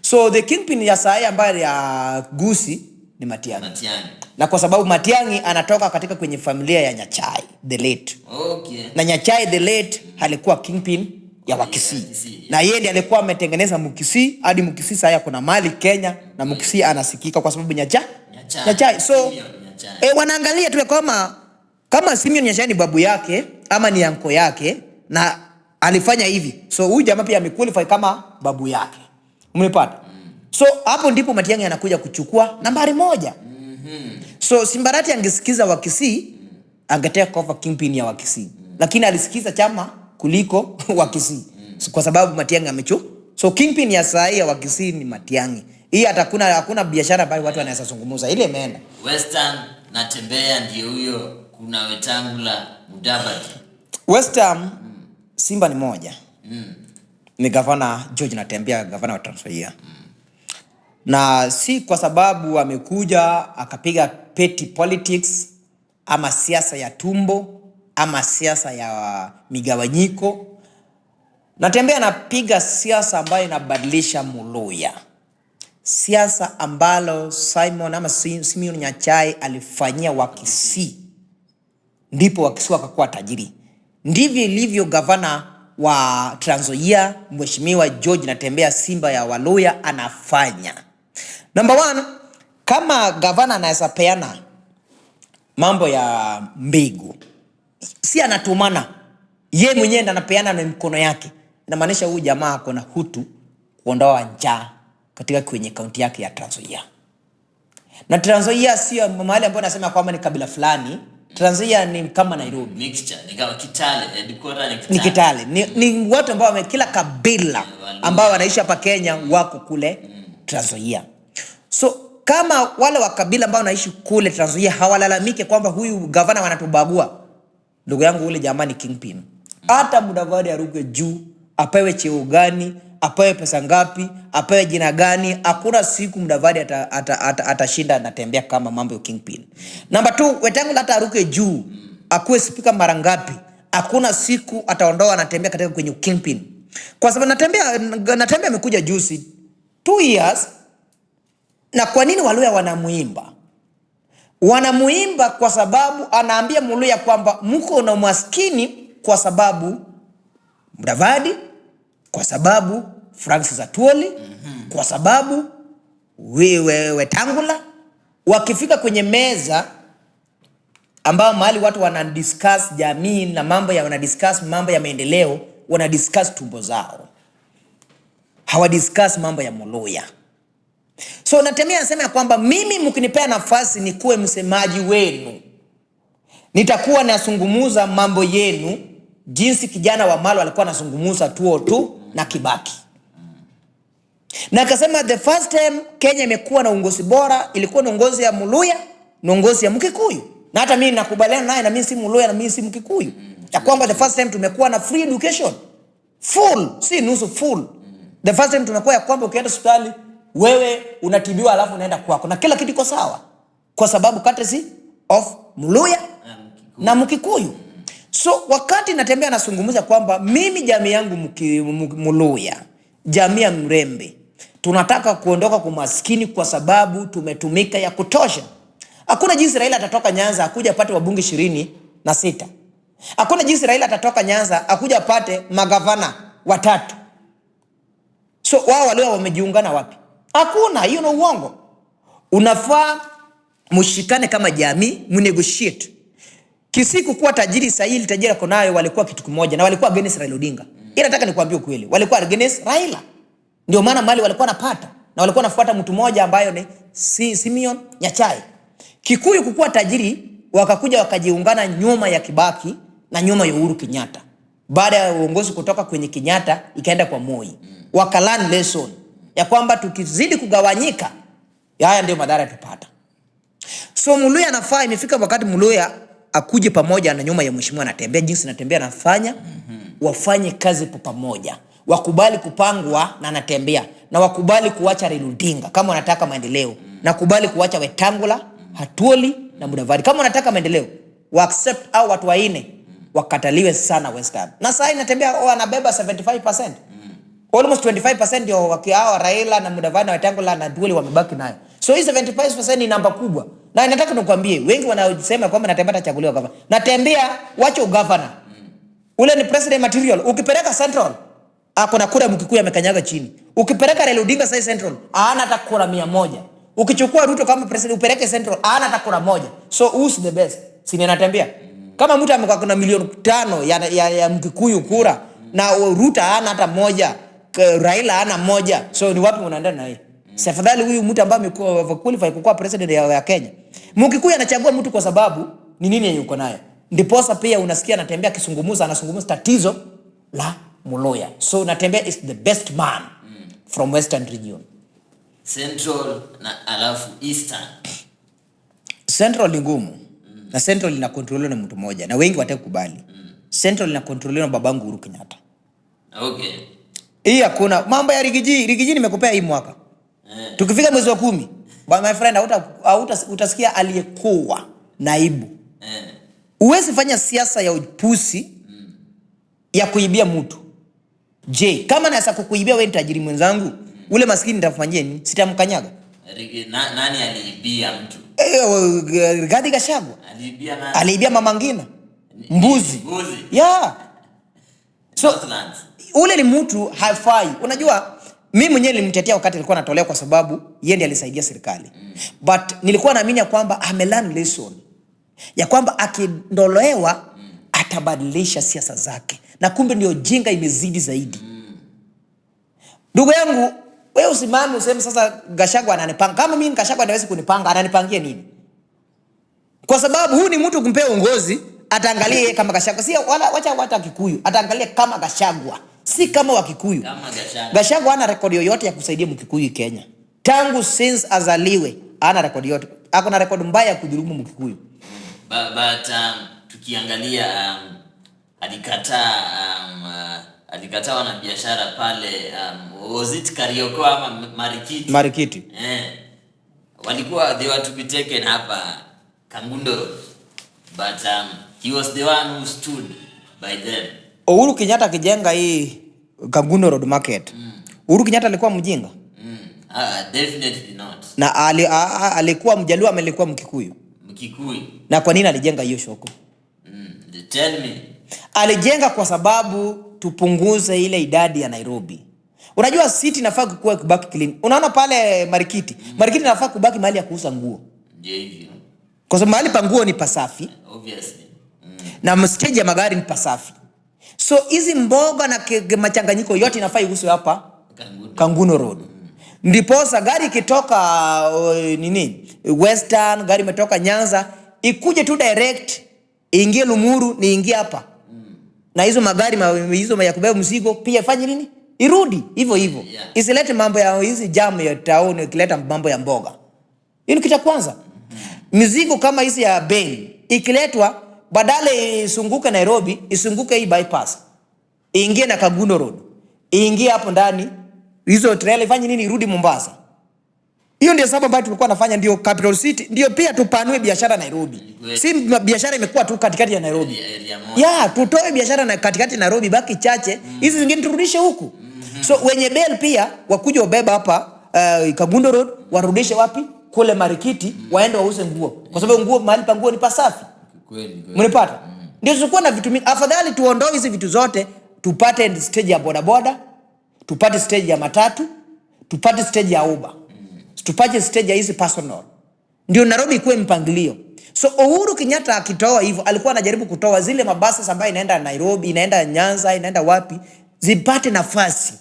So the kingpin ya saa ambayo ya Gusii ni Matiang'i. Na kwa sababu Matiang'i anatoka katika kwenye familia ya Nyachai the late. Okay. Na Nyachai the late alikuwa kingpin ya Wakisii. Na yeye ndiye alikuwa ametengeneza Mukisii hadi Mukisii sasa kuna mali Kenya na Mukisii anasikika kwa sababu Nyachai. So wanaangalia tu kama Simeon Nyachai ni babu yake ama ni anko yake na alifanya hivi. So huyu jamaa pia amequalify kama babu yake. Umepata? So hapo ndipo Matiang'i anakuja kuchukua nambari 1. So Simbarati angesikiza Wakisii angeteka over kingpin ya Wakisii. Lakini alisikiza chama kuliko Wakisii. Kwa sababu Matiang'i amecho. So kingpin ya saa ya Wakisii ni Matiang'i. Hii hakuna biashara ambayo watu wanaweza zungumza. Ile imeenda. Western natembea ndio huyo, kuna Wetangula, Mudavadi. Western Simba ni moja. Ni gavana George Natembea, gavana wa Trans Nzoia. na si kwa sababu amekuja akapiga petty politics ama siasa ya tumbo ama siasa ya migawanyiko. Natembea napiga siasa ambayo inabadilisha Muluhya, siasa ambalo Simon ama Simeon Nyachae alifanyia Wakisii, ndipo Wakisii wakakuwa tajiri. Ndivyo ilivyo gavana wa Trans Nzoia Mheshimiwa George Natembeya Simba ya Waluhya anafanya. Number one, kama gavana anaweza peana mambo ya mbegu, si anatumana yeye mwenyewe ndo anapeana na mikono yake, inamaanisha huyu jamaa ako na hutu kuondoa njaa katika kwenye kaunti yake ya Trans Nzoia. Na Trans Nzoia sio mahali ambapo nasema kwamba ni kabila fulani. Trans Nzoia ni kama Nairobi, mixture, ni kama Kitale, ni Kitale. Ni watu ambao kila kabila ambao wanaishi hapa Kenya wako kule Trans Nzoia. So kama wale wa kabila ambao wanaishi kule Trans Nzoia hawalalamike kwamba huyu gavana wanatubagua, ndugu yangu ule jamani kingpin. Hata Mudavadi aruke juu, apewe cheo gani, apewe pesa ngapi, apewe jina gani, hakuna siku Mudavadi atashinda Natembeya kama mambo ya kingpin. Number 2, Wetangula hata aruke juu, akuwe speaker mara ngapi, hakuna siku ataondoa Natembeya katika kwenye kingpin. Kwa sababu Natembeya amekuja juzi 2 years. Na kwa nini Waluhya wanamuimba? Wanamuimba kwa sababu anaambia Muluhya kwamba mko na umaskini kwa sababu Mudavadi, kwa sababu Francis Atwoli, kwa sababu Wetangula. Wakifika kwenye meza ambao mahali watu wanadiscuss jamii na wanadiscuss mambo ya maendeleo, wanadiscuss tumbo zao, hawadiscuss mambo ya Muluhya. So Natembeya anasema ya kwamba mimi mkinipea nafasi nikuwe msemaji wenu, nitakuwa nasungumuza mambo yenu jinsi kijana wa Malo alikuwa anasungumuza 202 na Kibaki. Na akasema the first time Kenya imekuwa na uongozi bora ilikuwa na uongozi ya Muluhya, na uongozi ya Mkikuyu. Na hata mimi nakubaliana naye, na mimi si Muluhya na mimi si Mkikuyu. Ya kwamba the first time tumekuwa na free education. Full, si nusu, full. The first time tumekuwa ya kwamba ukienda hospitali wewe unatibiwa alafu unaenda kwako na kila kitu iko sawa, kwa sababu courtesy of Muluhya na Mkikuyu. So wakati Natembeya anazungumza kwamba mimi jamii yangu Muluhya, jamii ya Mrembe, tunataka kuondoka kwa maskini kwa sababu tumetumika ya kutosha. Hakuna jinsi Raila atatoka Nyanza akuja apate wabunge 26. Hakuna jinsi Raila atatoka Nyanza akuja apate magavana 3. So wao Waluhya wamejiungana wapi? Hakuna, hiyo ni uongo. Unafaa mshikane kama jamii, mnegotiate. Kisii kuwa tajiri sahihi, tajiri konayo walikuwa kitu kimoja na walikuwa against Raila Odinga. Ila nataka nikwambie ukweli, walikuwa against Raila. Ndio maana mali walikuwa napata na walikuwa nafuata mtu mmoja ambaye ni Simeon Nyachae. Kikuyu kuwa tajiri wakakuja wakajiungana nyuma ya Kibaki na nyuma ya Uhuru Kenyatta. Baada ya uongozi kutoka kwenye Kenyatta ikaenda kwa Moi. Wakalan lesson ya kwamba tukizidi kugawanyika haya ndio madhara tupata. So Muluhya anafaa, imefika wakati Muluhya akuje pamoja na nyuma ya Mheshimiwa Natembeya, jinsi Natembeya anafanya, wafanye kazi pamoja. Wakubali kupangwa na Natembeya na wakubali kuacha Raila Odinga kama wanataka maendeleo, na kubali kuacha Wetangula, Atwoli na Mudavadi kama wanataka maendeleo. Wa accept au watu waine wakataliwe sana Western. Na sasa Natembeya anabeba 75%. Almost 25% ndio wakiao Raila na Mudavadi na Wetangula na Atwoli wamebaki nayo. So hii 75% ni namba kubwa. Na nataka nikwambie, wengi wanaosema kwamba Natembeya atachaguliwa gavana. Natembeya wacha ugavana. Ule ni president material. Ukipeleka Central, kuna kura Mkikuyu amekanyaga chini. Ukipeleka Raila Odinga sasa Central, hana hata kura 100. Ukichukua Ruto kama president upeleke Central, hana hata kura 1. So who's the best? Si Natembeya. Kama mtu amekuwa kuna milioni 5 ya Mkikuyu kura na Ruto hana hata 1, Raila hana 1. So ni wapi unaenda na yeye? Safadhali huyu mtu ambaye amekuwa qualify kuwa president ya Kenya. Mkikuyu anachagua mtu kwa sababu ni nini yuko nayo. Ndiposa pia unasikia Natembeya kisungumuza, anazungumza tatizo la Muluhya. So Natembeya is the best man from Western region. Central na alafu Eastern. Central ni ngumu. Na Central ina controliwa na mtu mmoja na wengi watakubali. Central ina controliwa na babangu Uhuru Kenyatta. Okay. Hii hakuna mambo ya Rigiji nimekupea hii mwaka. Tukifika mwezi wa 10, my friend, utasikia aliyekuwa naibu. Uwezi fanya siasa ya upusi ya kuibia mtu. Je, kama naweza kukuibia wewe tajiri mwenzangu, ule maskini nitafanyia nini? Sitamkanyaga. Nani aliibia mtu? Rigathi Gachagua. Aliibia nani? Aliibia Mama Ngina. Mbuzi. Yeah. So ule ni mtu hafai. Unajua mimi mwenyewe nilimtetea wakati alikuwa anatolewa kwa sababu yeye ndiye alisaidia serikali. But nilikuwa naamini kwamba amelearn lesson. Ya kwamba akiondolewa atabadilisha siasa zake. Na kumbe ndio jinga imezidi zaidi. Ndugu yangu, wewe usimame useme sasa Gachagua ananipanga. Kama mimi Gachagua hawezi kunipanga, ananipangia nini? Kwa sababu huyu ni mtu kumpea uongozi, ataangalia kama Gachagua. Si wacha watu Kikuyu, ataangalia kama Gachagua, si kama wa Kikuyu. Kama Gachagua hana rekodi yoyote ya kusaidia Mkikuyu Kenya. Tangu since azaliwe, hana rekodi yote. Ako na rekodi mbaya ya kudhulumu Mkikuyu. But tukiangalia alikataa wanabiashara pale, was it Karioko ama Marikiti? Walikuwa they were to be taken hapa Kangundo Road, but he was the one who stood by them. Uhuru Kenyatta akijenga hii Kangundo Road market. Uhuru Kenyatta alikuwa mjinga? Definitely not. Na alikuwa Mjaluo ama alikuwa Mkikuyu? Mkikuyu. Na kwa nini alijenga hiyo shoko? Tell me. Alijenga kwa sababu tupunguze ile idadi ya Nairobi. Unajua city inafaa kubaki clean. Unaona pale Marikiti. Marikiti inafaa kubaki mahali ya kuuza nguo. Ndio hivyo. Kwa sababu mahali pa nguo ni pasafi. Obviously. Na stage ya magari ni pasafi. So hizi mboga na machanganyiko yote inafaa iuswe hapa Kangundo Road. Ndiposa gari ikitoka Western, gari imetoka Nyanza, ikuje tu direct ingie Lumuru ni ingie hapa. Na hizo magari hizo ya kubeba mzigo pia fanye nini? Irudi hivyo hivyo. Isilete mambo ya hizi jam ya town, ikileta mambo ya mboga. Hiyo kitu kwanza. Mizigo kama hizi ya Ben ikiletwa badala isunguke Nairobi, isunguke hii bypass. Ingie na Kangundo Road. Ingie hapo ndani. Hizo trailer ifanye nini? Irudi Mombasa. Hiyo ndio sababu ambayo tulikuwa nafanya, ndio capital city, ndio pia tupanue biashara Nairobi. Si biashara imekuwa tu katikati ya Nairobi. Tutoe biashara na katikati ya Nairobi, baki chache, hizi zingine turudishe huku. So wenye bell pia wakuja wabeba hapa Kangundo Road, warudishe wapi? Kule Marikiti, waende wauze nguo. Kwa sababu nguo mahali pa nguo ni pasafi. Kweli. Mnipata? Ndio tulikuwa na vitu mingi. Afadhali tuondoe hizi vitu zote, tupate stage ya bodaboda, tupate stage ya matatu, tupate stage ya Uber. Tupate stage ya hizi personal. Ndio Nairobi ikuwe mpangilio. So Uhuru Kenyatta akitoa hivyo, alikuwa anajaribu kutoa zile mabasi ambayo inaenda Nairobi, inaenda Nyanza, inaenda wapi, zipate nafasi.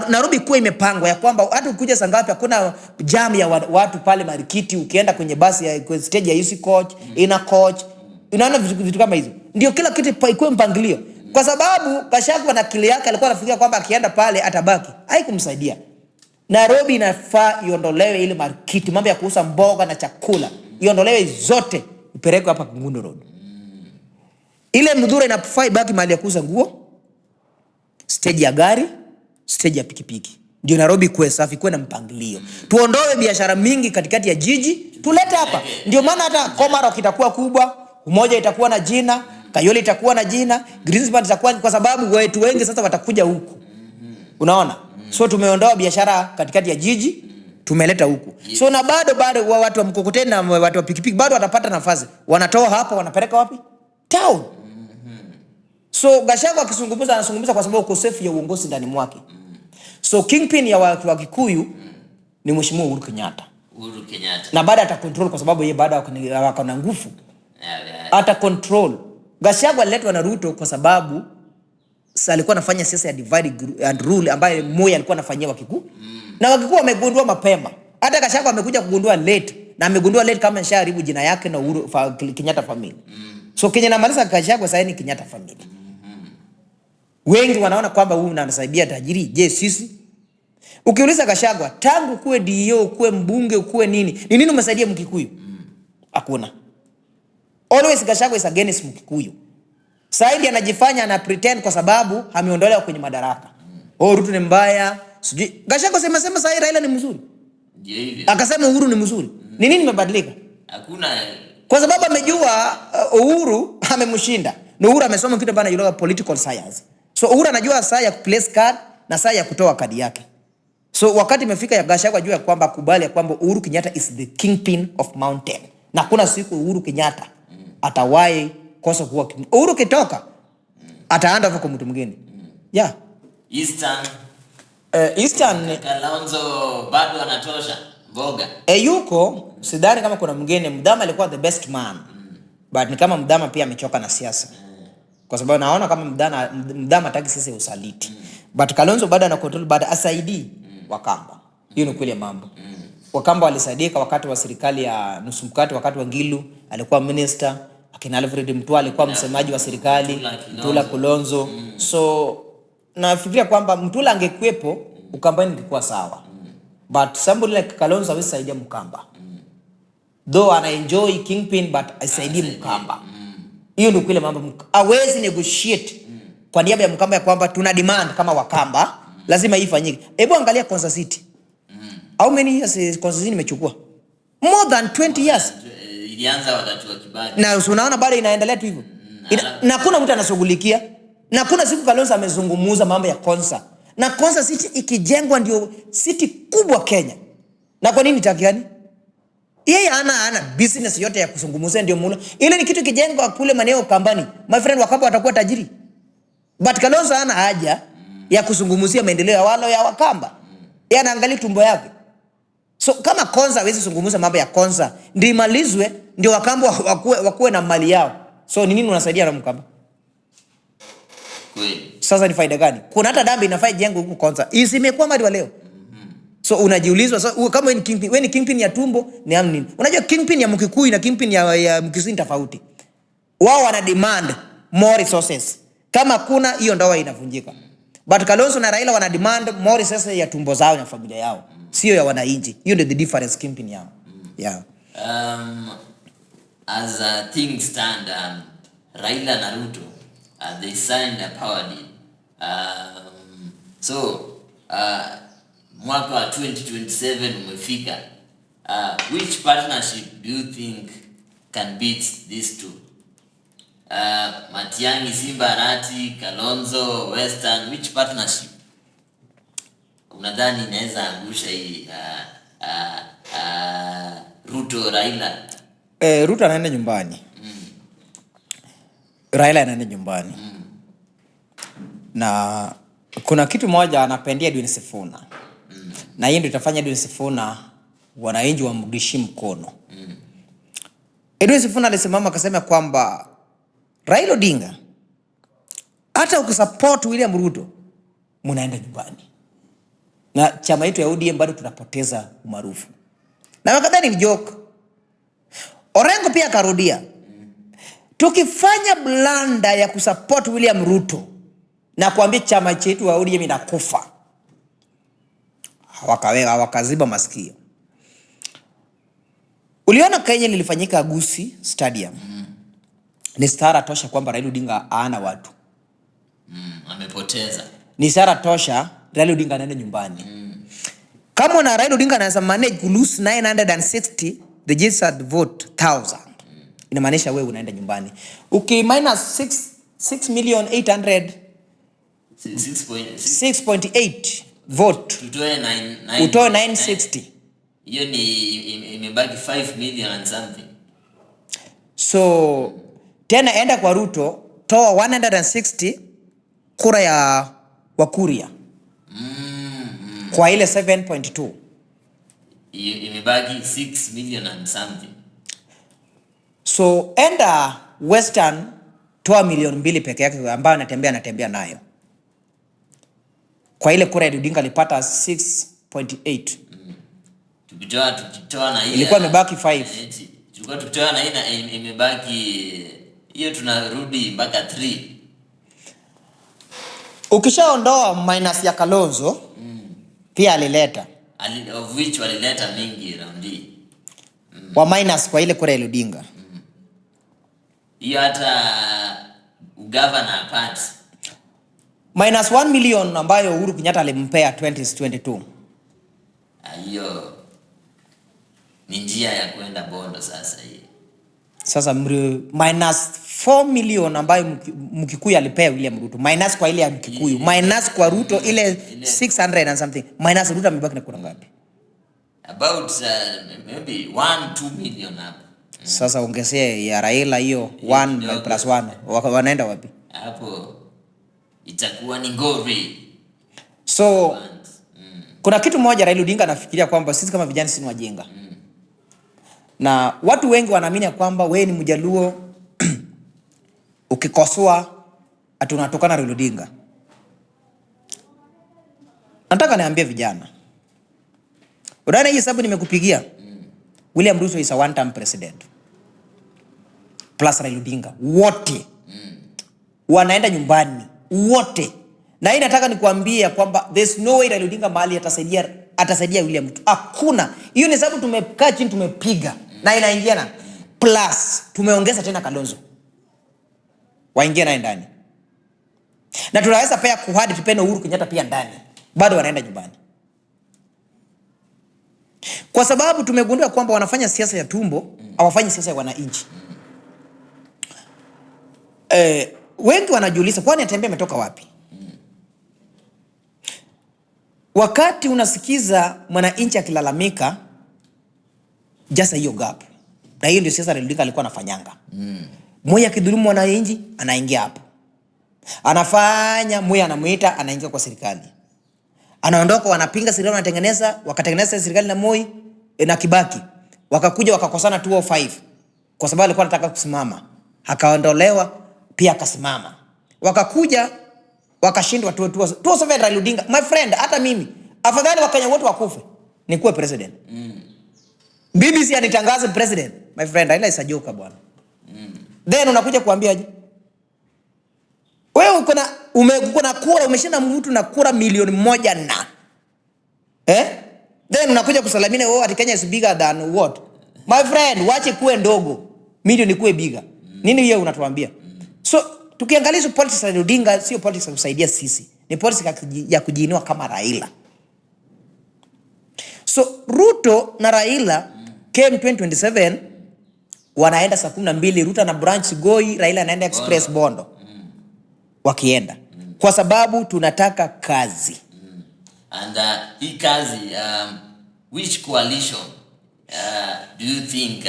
Nairobi kuwa imepangwa ya kwamba hata ukikuja saa ngapi hakuna jam ya watu pale Marikiti, ukienda kwenye basi ya stage ya UC coach, ina coach. Unaona vitu kama hizo. Ndio kila kitu ikuwe mpangilio. Kwa sababu Gachagua na kile yake alikuwa anafikiria kwamba akienda pale atabaki. Haikumsaidia. Nairobi inafaa iondolewe ile Marikiti, mambo ya kuuza mboga na chakula. Iondolewe zote, ipelekwe hapa Kangundo Road. Ile Mudhura inafaa ibaki mahali ya kuuza nguo, stage ya gari, stage ya pikipiki. Ndio Nairobi kuwe safi, kuwe na mpangilio. Tuondoe biashara mingi katikati ya jiji, tulete hapa. Ndio maana hata Komarok itakuwa kubwa, Umoja itakuwa na jina, Kayole itakuwa na jina, Greenspan itakuwa, kwa sababu watu wengi sasa watakuja huku. Unaona? So tumeondoa biashara katikati ya jiji, tumeleta huku. So na bado watu wa mkokoteni na watu wa pikipiki bado watapata nafasi. Wanatoa hapa, wanapeleka wapi? Town. So Gachagua akizungumza anazungumza kwa sababu ukosefu ya uongozi ndani mwake. So kingpin ya wa Kikuyu ni Mheshimiwa Uhuru Kenyatta. Na baada ata control kwa sababu yeye baada wako na nguvu. Ata control. Gachagua aliletwa na Ruto kwa sababu sasa alikuwa anafanya siasa ya divide and rule ambaye Moi alikuwa anafanyia Wakikuyu. Na Wakikuyu wamegundua mapema. Hata Gachagua amekuja kugundua late, na amegundua late kama nishaharibu jina yake na Uhuru Kenyatta family. So Kenya na malisa Gachagua sasa ni Kenyatta family. Wengi wanaona kwamba huyu anasaidia tajiri. Je, sisi? Ukiuliza Gachagua, tangu kuwe DO, kuwe mbunge, kuwe nini? Ni nini umesaidia Mkikuyu? Hakuna. Always Gachagua is against Mkikuyu. Saidi anajifanya ana pretend kwa sababu ameondolewa kwenye madaraka. Ruto ni mbaya. Gachagua sema sasa Raila ni mzuri. Ndio hivyo. Akasema Uhuru ni mzuri. Ni nini imebadilika? Hakuna. Kwa sababu amejua Uhuru amemshinda. Na Uhuru amesoma kitu ambacho anaitwa political science. So Uhuru anajua saa ya kuplace card na saa ya kutoa kadi yake. So wakati imefika ya Gachagua ajua kwamba kubali ya kwamba Uhuru Kenyatta is the kingpin of mountain. Na kuna siku Uhuru Kenyatta atawahi kosa kuwa Uhuru kitoka ataanda kwa mtu mwingine. Yeah. Eastern Kalonzo bado anatosha mboga. Yuko sidhani kama kuna mwingine. Mdama alikuwa the best man. But ni kama Mdama pia amechoka na siasa. Kwa sababu naona kama Mdama hataki sisi usaliti. But Kalonzo bado ana control, bado asaidii Wakamba. Hiyo ni kweli mambo. Wakamba walisaidika wakati wa serikali ya nusu mkate, wakati wa Ngilu alikuwa minister, akina Alfred Mutua alikuwa msemaji wa serikali, Mtula Kulonzo. So nafikiria kwamba Mtula angekuepo Ukamba ingekuwa sawa. But somebody like Kalonzo hawezi saidia Mkamba. Though ana enjoy kingpin but asaidii Mkamba. Hiyo ndio kweli mambo. Hawezi negotiate kwa niaba ya Mkamba ya kwamba tuna demand kama Wakamba lazima ifanyike. Hebu angalia Konza City. How many years Konza City imechukua? More than 20 years. Ilianza wakati wa Kibaki. Na unaona bado inaendelea tu hivyo. Na kuna mtu anashughulikia. Na kuna siku Kalonzo amezungumuza mambo ya Konza. Na Konza City ikijengwa ndio city kubwa Kenya. Na kwa nini takiani? Yeye ana business yote ya kuzungumzia ndio mulo. Ile ni kitu kijengwa kule maneo Kambani. My friend, Wakamba watakuwa tajiri. But Kalonzo hana haja ya kuzungumzia maendeleo ya wale ya Wakamba. Yeye anaangalia tumbo yake. So kama Konza hawezi kuzungumza mambo ya Konza, ndio imalizwe ndio Wakamba wakuwe na mali yao. So ni nini unasaidia na Mkamba? Kweli. Sasa ni faida gani? Kuna hata dambi inafai jengo huko Konza. Isimekuwa mali wa leo. So unajiulizwa so, kama wewe ni kingpin ya tumbo ni amni. Unajua kingpin ya Mkikuyu na kingpin ya Mkisii tofauti. Wao wana demand more resources. Kama kuna hiyo ndoa inavunjika. But Kalonzo na Raila wana demand more resources ya tumbo zao na familia yao. Sio ya wananchi. Hiyo ndio the difference kingpin yao. Yeah. As things stand, Raila na Ruto, they signed a power deal. Mwaka wa 2027 umefika. Which partnership do you think can beat these two? Matiang'i, Simba Arati, Kalonzo, Western, which partnership unadhani inaweza angusha hii Ruto Raila? Ruto anaenda nyumbani. Raila anaenda nyumbani. Na kuna kitu moja anapendia Edwin Sifuna. Na hiyo ndio itafanya Edwin Sifuna wananchi wamrudishie mkono. Edwin Sifuna alisimama akasema kwamba Raila Odinga hata ukisupport William Ruto mnaenda nyumbani. Na chama yetu ya ODM bado tunapoteza umaarufu. Na wakadhani ni joke. Orengo pia akarudia. Tukifanya blanda ya kusupport William Ruto na kuambia chama chetu wa ODM inakufa. Wakaziba masikio. Uliona Kenya lilifanyika Gusii Stadium. Ni stara tosha kwamba Raila Odinga hana watu. Amepoteza. Ni stara tosha Raila Odinga anaenda nyumbani. Kama na Raila Odinga anaweza manage to lose 960 registered vote 1000. Inamaanisha wewe unaenda nyumbani. Minus 6.8 vote. Utoe 960. Hiyo ni imebaki 5 million and something. So tena enda kwa Ruto, toa 160 kura ya Wakuria. Kwa ile 7.2. Imebaki 6 million and something. So enda Western, toa milioni 2 peke yake ambayo anatembea nayo. Kwa ile kura ya Odinga alipata 6.8. Tukitoa na ile ilikuwa imebaki 5. Tukitoa na ile imebaki hiyo tunarudi mpaka 3. Ukishaondoa minus ya Kalonzo pia alileta. Of which walileta mingi round hii. Wa minus kwa ile kura ya Odinga. Hiyo hata governor part. Minus 1 million ambayo Uhuru Kenyatta alimpea 2022. Hiyo Ni njia ya kwenda Bondo sasa hii. Sasa minus 4 million ambayo Mkikuyu alipea William Ruto, minus kwa ile ya Mkikuyu, minus kwa Ruto ile 600 and something, minus Ruto amebaki na kura ngapi? About maybe 1-2 million hapo. Sasa ongezea ya Raila hiyo 1 plus 1, wanaenda wapi? Hapo itakuwa ni ngori. So kuna kitu moja Raila Odinga anafikiria kwamba sisi kama vijana sisi ni wajinga. Na watu wengi wanaamini kwamba wewe ni Mjaluo ukikosoa atunatokana Raila Odinga. Nataka niambie vijana, unaona hii sababu nimekupigia, William Ruto is a one term president plus Raila Odinga wote wanaenda nyumbani wote. Na hii nataka nikuambia kwamba there's no way Raila Odinga mahali atasaidia William Ruto. Hakuna. Hiyo ni sababu tumekaa chini tumepiga na inaingiana. Plus tumeongeza tena Kalonzo waingia naye ndani. Na tunaweza pia kuhadi tupende Uhuru Kenyatta pia ndani. Bado wanaenda nyumbani. Kwa sababu tumegundua kwamba wanafanya siasa ya tumbo, hawafanyi siasa ya wananchi. Wengi wanajiuliza kwani Atembea ametoka wapi? Wakati unasikiza mwananchi akilalamika, jasa hiyo gap. Na hiyo ndio siasa Raila Odinga alikuwa anafanyanga. Moyo akidhulumu mwananchi anaingia hapo. Anafanya moyo anamuita anaingia kwa serikali. Anaondoka wanapinga serikali wakatengeneza serikali na Moi na Kibaki. Wakakuja wakakosana 205 kwa sababu alikuwa anataka kusimama. Akaondolewa pia akasimama. Wakakuja wakashindwa 207 Raila Odinga. My friend, hata mimi afadhali Wakenya wote wakufe nikuwe president. BBC anitangaze president. My friend, Raila is a joker bwana. Then unakuja kuambiaje? Wewe uko na kura, umeshinda mtu na kura milioni 1 na. Then unakuja kusalamina ati Kenya is bigger than what? My friend, wache kuwe ndogo. Milioni kuwe bigger. Nini hiyo unatuambia? So tukiangalia politics ya Odinga sio politics ya kusaidia sisi. Ni politics ya kujiinua kama Raila. So Ruto na Raila came 2027 wanaenda saa 12, Ruto na branch Goi, Raila anaenda express Bondo. Wakienda. Kwa sababu tunataka kazi. And hii kazi, which coalition do you think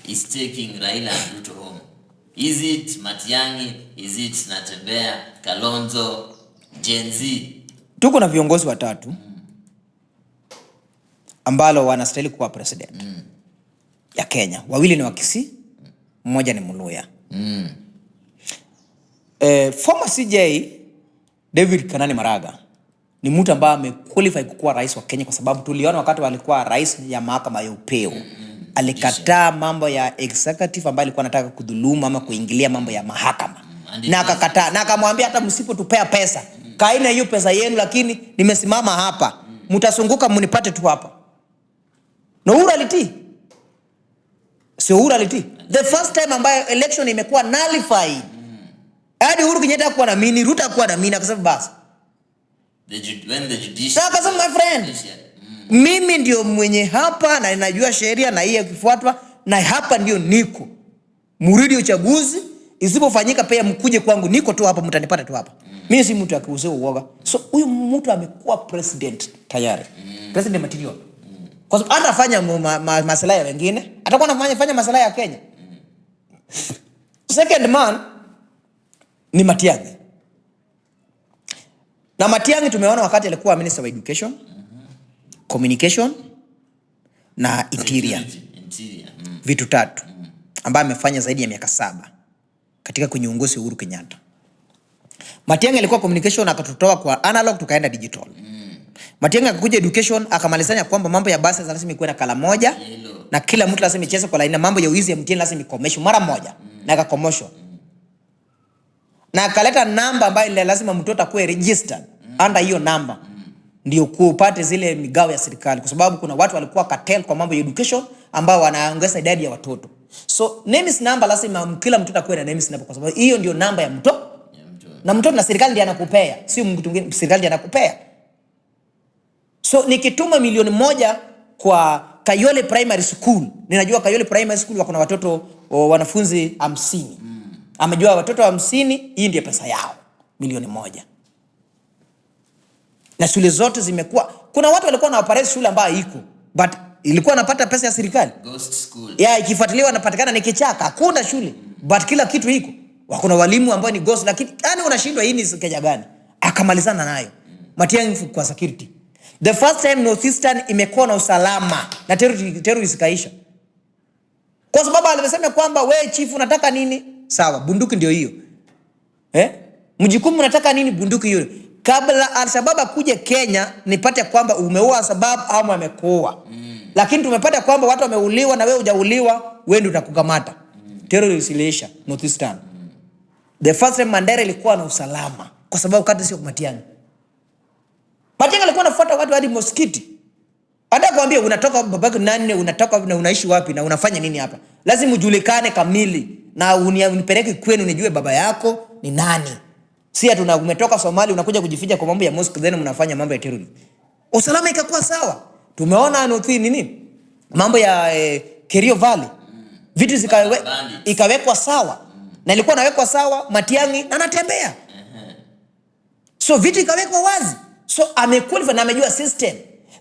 is taking Raila and Ruto home? Is it Matiang'i? Is it Natembeya, Kalonzo, Gen Z? Tuko na viongozi watatu ambalo wanastahili kuwa president ya Kenya. Wawili ni wa Kisii, mmoja ni Mluya. Former CJ David Kanani Maraga ni mtu ambaye amequalify kuwa rais wa Kenya kwa sababu tuliona wakati alikuwa rais ya mahakama ya upeo. Alikataa mambo ya executive ambayo alikuwa anataka kudhulumu ama kuingilia mambo ya mahakama. Na akakataa na akamwambia hata msipotupea pesa, kaina hiyo pesa yenu lakini nimesimama hapa. Mtasunguka mnipate tu hapa. Na Uhuru alitii. Sio Uhuru alitii. The first time ambayo election imekuwa nullified. Hadi Uhuru Kenyatta kuwa na mini, Ruto kuwa na mini akasema basi. When the judiciary. Akasema my friend. Mimi ndio mwenye hapa na ninajua sheria na hii ikifuatwa na hapa ndio niko. Murudi uchaguzi, isipofanyika pia mkuje kwangu, niko tu hapa mtanipata tu hapa. Mimi si mtu akiuzia uoga. So huyu mtu amekuwa president tayari. President material. Kwa sababu atafanya maslahi ya wengine, atakuwa anafanya maslahi ya Kenya. Second man ni Matiang'i. Na Matiang'i tumeona wakati alikuwa minister wa education, communication na interior. Vitu tatu ambaye amefanya zaidi ya miaka 7 katika kwenye uongozi wa Uhuru Kenyatta. Matiang'i alikuwa communication akatutoa kwa analog tukaenda digital. Matiang'i akakuja education akamalizanya kwamba mambo ya basi lazima ikuwe na kala moja na kila mtu lazima icheze kwa line, mambo ya uizi ya mtihani lazima ikomeshwe mara moja na akakomeshwa. Na akaleta namba ambayo lazima mtoto akuwe registered under hiyo namba ndio kupate zile migao ya serikali, kwa sababu kuna watu walikuwa cartel kwa mambo ya education ambao wanaongeza idadi ya watoto. So NEMIS number lazima kila mtoto akuwe na NEMIS number kwa sababu hiyo ndio namba ya mtoto. Na mtoto na serikali ndiye anakupea, sio mtu mwingine, serikali ndiye anakupea. So nikituma milioni 1 Kayole Primary School. Ninajua Kayole Primary School wako na watoto wanafunzi 50. Amejua watoto 50, hii ndio pesa yao, milioni 1. Na shule zote zimekuwa, kuna watu walikuwa na operate shule ambayo iko, but ilikuwa anapata pesa ya serikali. Ghost school. Ikifuatiliwa napatikana ni kichaka, hakuna shule. But kila kitu iko. Wako na walimu ambao ni ghost, lakini yani unashindwa hii ni Kenya gani? Akamalizana nayo. Matiang'i kwa security. The first time Northeastern imekuwa na usalama na terrorist kaisha. Kwa sababu alisema kwamba wewe chief unataka nini? Sawa, bunduki ndio hiyo. Mjikumu unataka nini? Bunduki hiyo. Kabla Al-Shabaab kuja Kenya nipate kwamba umeua Al-Shabaab au amekuua. Lakini tumepata kwamba watu wameuliwa na wewe hujauliwa, wewe ndio utakukamata. Terrorist ilisha Northeastern. The first time Mandera ilikuwa na usalama kwa sababu kati sio Matiang'i. Matiang'i alikuwa anafuata watu hadi msikiti. Hata kuambia unatoka babako nani, unatoka na unaishi wapi na unafanya nini hapa. Lazima ujulikane kamili na unipeleke kwenu nijue baba yako ni nani. Si ati umetoka Somalia unakuja kujificha kwa mambo ya mosque then mnafanya mambo ya terrorism. Usalama ikakuwa sawa. Tumeona nini? Mambo ya Kerio Valley. Vitu ikawekwa sawa. Na ilikuwa nawekwa sawa, Matiang'i anatembea. So vitu ikawekwa wazi. So amequalify na amejua system.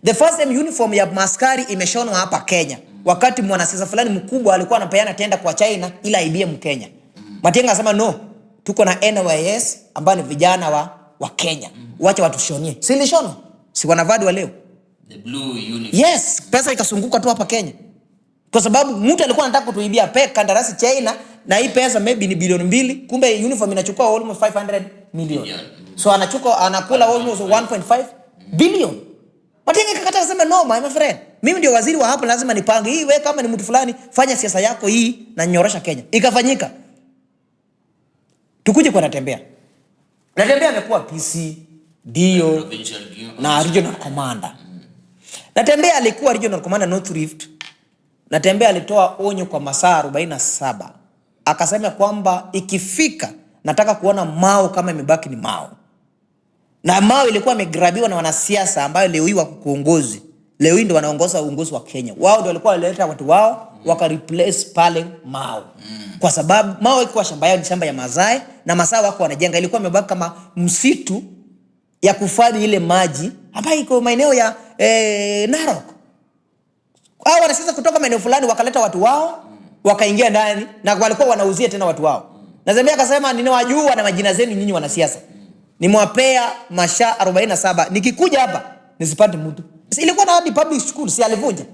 The first time uniform ya maskari imeshonwa hapa Kenya. Wakati mwanasiasa fulani mkubwa alikuwa anapeana tenda kwa China ila aibie Mkenya. Matiang'i akasema no, tuko na NYS ambao ni vijana wa Kenya. Wacha watushonie. Si ilishono? Si wanavadi wa leo. The blue uniform. Yes, pesa ikasunguka tu hapa Kenya. Kwa sababu mtu alikuwa anataka kutuibia kandarasi China na hii pesa maybe ni bilioni 2, kumbe uniform inachukua almost 500 million. So anakula almost 1.5 billion. Matiang'i kakata kusema no my friend. Mimi ndio waziri wa hapa, lazima nipange hii, wewe kama ni mtu fulani fanya siasa yako hii na nyorosha Kenya. Ikafanyika. Tukuje kwa Natembeya. Natembeya amekuwa PC, DO na regional commander. Natembeya alikuwa regional commander North Rift. Natembeya alitoa onyo kwa masaa 47. Akasema kwamba ikifika nataka kuona Mau kama imebaki ni Mau. Na Mau ilikuwa imegrabiwa na wanasiasa ambayo leo hii wako kuongozi. Leo hii ndio wanaongoza uongozi wa Kenya. Wao ndio walikuwa walileta watu wao waka replace pale Mau. Kwa sababu Mau ilikuwa shamba yao ni shamba ya Masai na Masai wako wanajenga, ilikuwa imebaki kama msitu ya kufadhi ile maji ambayo iko maeneo ya Narok. Hao wanasiasa kutoka maeneo fulani wakaleta watu wao wakaingia ndani na walikuwa wanauzia tena watu wao. Nazambia akasema ninawajua na majina zenu nyinyi wanasiasa. Nimewapea masha 47. Nikikuja hapa nisipate mtu. Ilikuwa na hadi public school si alivunja.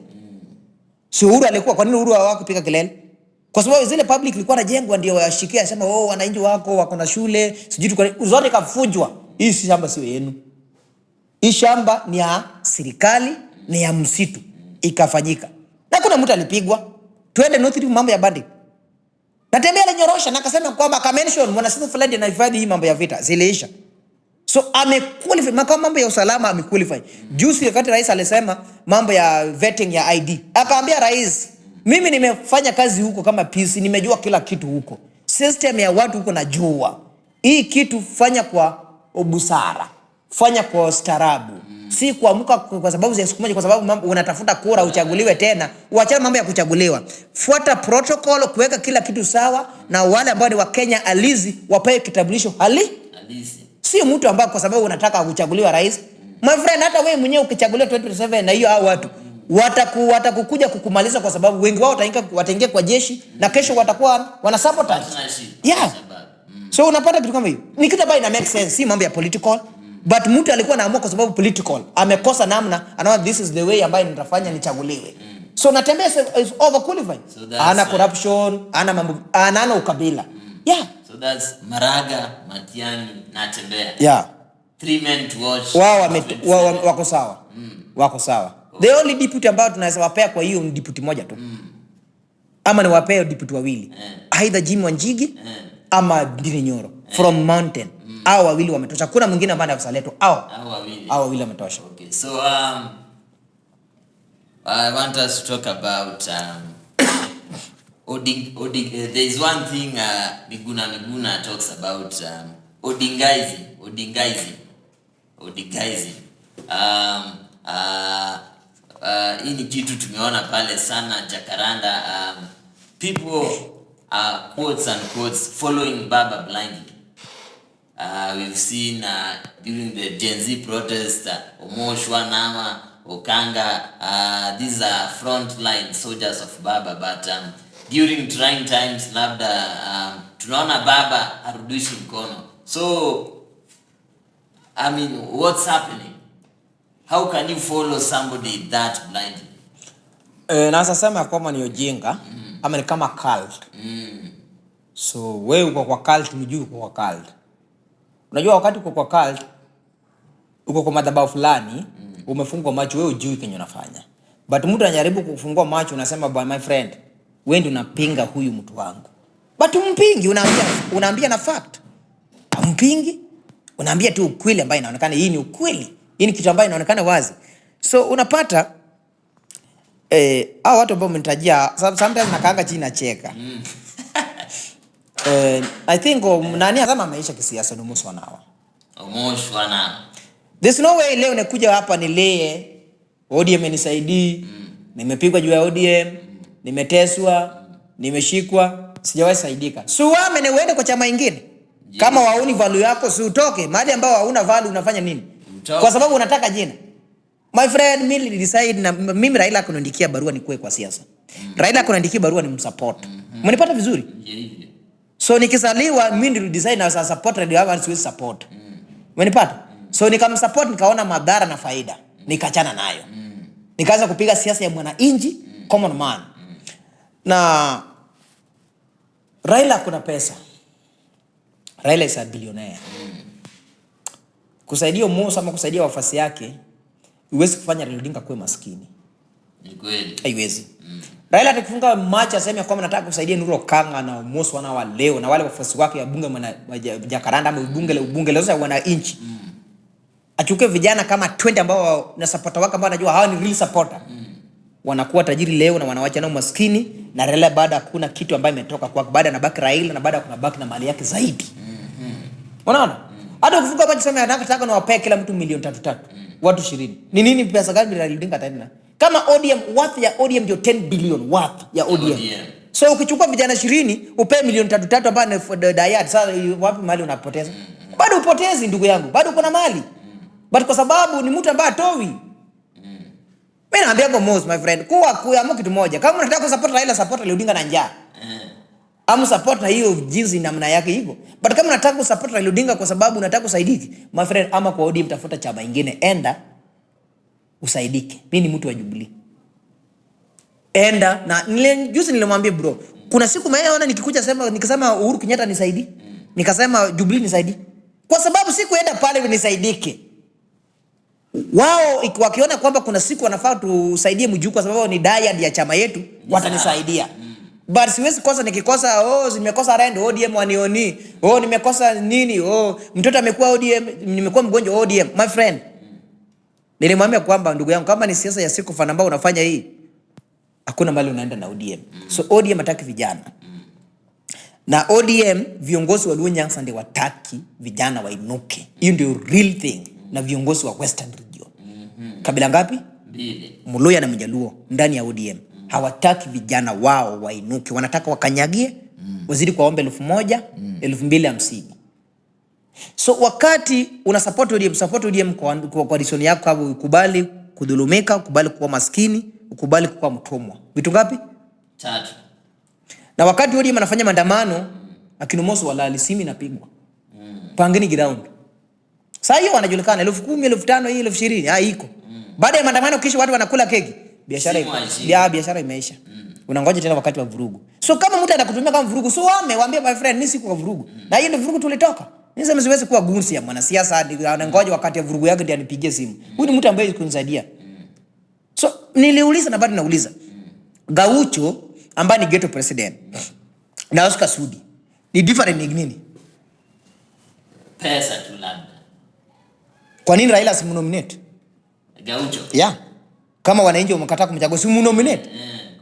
Si Uhuru alikuwa, kwa nini Uhuru hawakupiga kelele? Kwa sababu zile public ilikuwa najengwa ndio washikia sema wananchi wako wako na shule, sijui zote kafujwa. Hii si shamba sio yenu. Hii shamba ni ya serikali, ni ya msitu. Ikafanyika. Na kuna mtu alipigwa. Twende North Rift mambo ya bandit. Natembeya alinyorosha na akasema kwamba kamention mwanasiasa fulani anahifadhi hii mambo ya vita ziliisha. So amequalify mambo ya usalama amequalify. Juzi wakati rais alisema mambo ya vetting ya ID. Akaambia rais, mimi nimefanya kazi huko kama PC, nimejua kila kitu huko. System ya watu huko najua. Hii kitu fanya kwa busara. Fanya kwa ustaarabu. Si kuamka kwa sababu ya siku moja, kwa sababu unatafuta kura uchaguliwe tena. Uachane mambo ya kuchaguliwa. Fuata protocol, kuweka kila kitu sawa, na wale ambao ni wa Kenya alizi wapewe kitambulisho halisi. Sio mtu ambaye kwa sababu unataka kuchaguliwa rais. My friend, hata wewe mwenyewe ukichaguliwa 2027 na hiyo hao watu watakukuja kukumaliza kwa sababu wengi wao wataingia kwa jeshi na kesho watakuwa wana sabotage. Yeah. So unapata kitu kama hiyo. Ni kitu ambacho ina make sense, si mambo ya political. But mtu alikuwa anaamua kwa sababu political. Amekosa namna, anaona this is the way ambayo nitafanya nichaguliwe. So Natembeya is overqualified. So ana corruption, ana mambo, ana ukabila. Yeah. So that's Maraga, Matiang'i, Natembeya. Yeah. 3 men to watch. Wako sawa. Wako sawa. Okay. The only deputy ambao tunaweza wapea kwa hiyo ni deputy moja tu. Ama ni wapea deputy wawili. Either Jimmy Wanjigi ama Ndini Nyoro from Mountain. Hao wawili wametosha. Kuna mwingine ambaye anasaletwa. Hao wawili wametosha. Okay. So I want us to talk about there is one thing Miguna talks about Odingaism. hii ni kitu tumeona pale sana Jacaranda. People are quotes and quotes following Baba blindly. We've seen during the Gen Z protest, Omoshwa, Nama, Okanga, these are frontline soldiers of Baba, but during trying times labda tunaona Baba harudishi mkono. So I mean, what's happening? How can you follow somebody that blindly? Naweza sema kama ni ujinga ama ni kama cult. So wewe uko kwa cult, mjui uko kwa cult. Unajua wakati uko kwa cult, uko kwa madhabahu fulani, umefungwa macho, wewe hujui kenye unafanya. But mtu anajaribu kufungua macho, unasema boy my friend, wewe ndio unapinga huyu mtu wangu. But umpingi, unaambia na fact. Umpingi, unaambia tu ukweli ambayo inaonekana hii ni ukweli. Hii ni kitu ambayo inaonekana wazi. So unapata hao watu ambao umenitajia sometimes nakaanga chini na cheka. I think nani kama maisha kisiasa ni Omoshwa Nawa. There's no way leo nikuja hapa nilee ODM nisaidii. Nimepigwa juu ya ODM, nimeteswa, nimeshikwa, sijawahi saidika. Suame na uende kwa chama kingine. Kama wauni value yako si utoke. Mahali ambao hauna value unafanya nini? Kwa sababu unataka jina. My friend, mimi decide na mimi Raila kunandikia barua nikuwe kwa siasa. Raila kunandikia barua ni msupport. Mnipata vizuri? So nikizaliwa mimi ndio decide na support radio yangu siwezi support. Mnipata? So nikamsupport, nikaona madhara na faida. Nikachana nayo. Nikaanza kupiga siasa ya mwananchi, common man. Na Raila kuna pesa. Raila is a billionaire. Kusaidia Omoshwa ama kusaidia wafasi yake, huwezi kufanya Raila Odinga kuwe maskini. Ni kweli. Haiwezi. Raila atakifunga macho aseme kwamba nataka kusaidia Nuru Okanga na Omoshwa na wale na wale wafasi wake ya bunge Jacaranda ama ubunge leo wananchi. Achuke vijana kama 20 ambao na supporter wake ambao anajua hawa ni real supporter. Wanakuwa tajiri leo na wanawacha nao maskini, na Raila baada hakuna kitu ambayo imetoka kwake, baada anabaki Raila na baada kuna baki na mali yake zaidi. Unaona? Hata ukifunga macho sema anataka na wape kila mtu milioni 3 watu 20. Ni nini pesa gani Raila Odinga ataenda? Kama ODM worth ya ODM ndio 10 billion worth ya ODM. So ukichukua vijana 20 upe milioni 3 ambayo ni diet, sasa wapi mali unapoteza? Bado upotezi ndugu yangu, bado kuna mali. But kwa sababu ni mtu ambaye atowi. Mimi naambia kwa most my friend, kuamua kitu moja. Kama unataka kusupport Raila, support Raila Odinga na njaa. Amu support na hiyo jinsi namna yake hivyo. But kama unataka kusupport Raila Odinga kwa sababu unataka kusaidiki, my friend, ama kwa ODM tafuta chama kingine, enda usaidike. Mimi ni mtu wa Jubilee. Enda na juzi nilimwambia bro, kuna siku mimi nikikuja nikasema Uhuru Kenyatta nisaidie. Nikasema Jubilee nisaidie. Kwa sababu sikuenda pale nisaidike. Wao wakiona kwamba kuna siku wanafaa tusaidie Mjukuu kwa sababu ni dyad ya chama yetu, watanisaidia. But siwezi kosa nikikosa zimekosa rand ODM wanioni. Nimekosa nini? Mtoto amekuwa ODM, nimekuwa mgonjwa ODM. My friend, nilimwambia kwamba ndugu yangu, kama ni siasa ya siku fana ambao unafanya hii, hakuna mahali unaenda na ODM. So ODM hataki vijana. Na ODM viongozi wa Luo Nyanza ndio wataki vijana wainuke. Hiyo ndio real thing. Na viongozi wa Western region. Kabila ngapi? 2. Mluya na Mjaluo ndani ya ODM. Hawataki vijana wao wainuke, wanataka wakanyagie, wazidi kwa ombe 1000, 2050. So wakati una support ODM kwa reason yako, kama ukubali kudhulumika, ukubali kuwa maskini, ukubali kuwa mtumwa. Vitu ngapi? 3. Na wakati ODM anafanya maandamano, akina Omoshwa walali simi napigwa. Pangeni ground. Sasa hiyo wanajulikana 10,000, 15,000, hii 20,000 iko. Baada ya maandamano kisha watu wanakula keki. Biashara imeisha. Unangoja tena wakati wa vurugu. So kama mtu anakutumia kama vurugu, so waambie my friend, mimi siku kwa vurugu. Na hiyo ndio vurugu tulitoka. Mimi siwezi kuwa gunsi ya mwanasiasa hadi anangoja wakati wa vurugu yake ndio anipigie simu. Huyu ni mtu ambaye kunisaidia. So niliuliza na bado nauliza. Gaucho ambaye ni ghetto president na Oscar Sudi ni different ni nini? Pesa tu labda. Kwa nini Raila simnominate? Gaucho. Yeah. Kama wananchi wamekataa kumchagua, simnominate.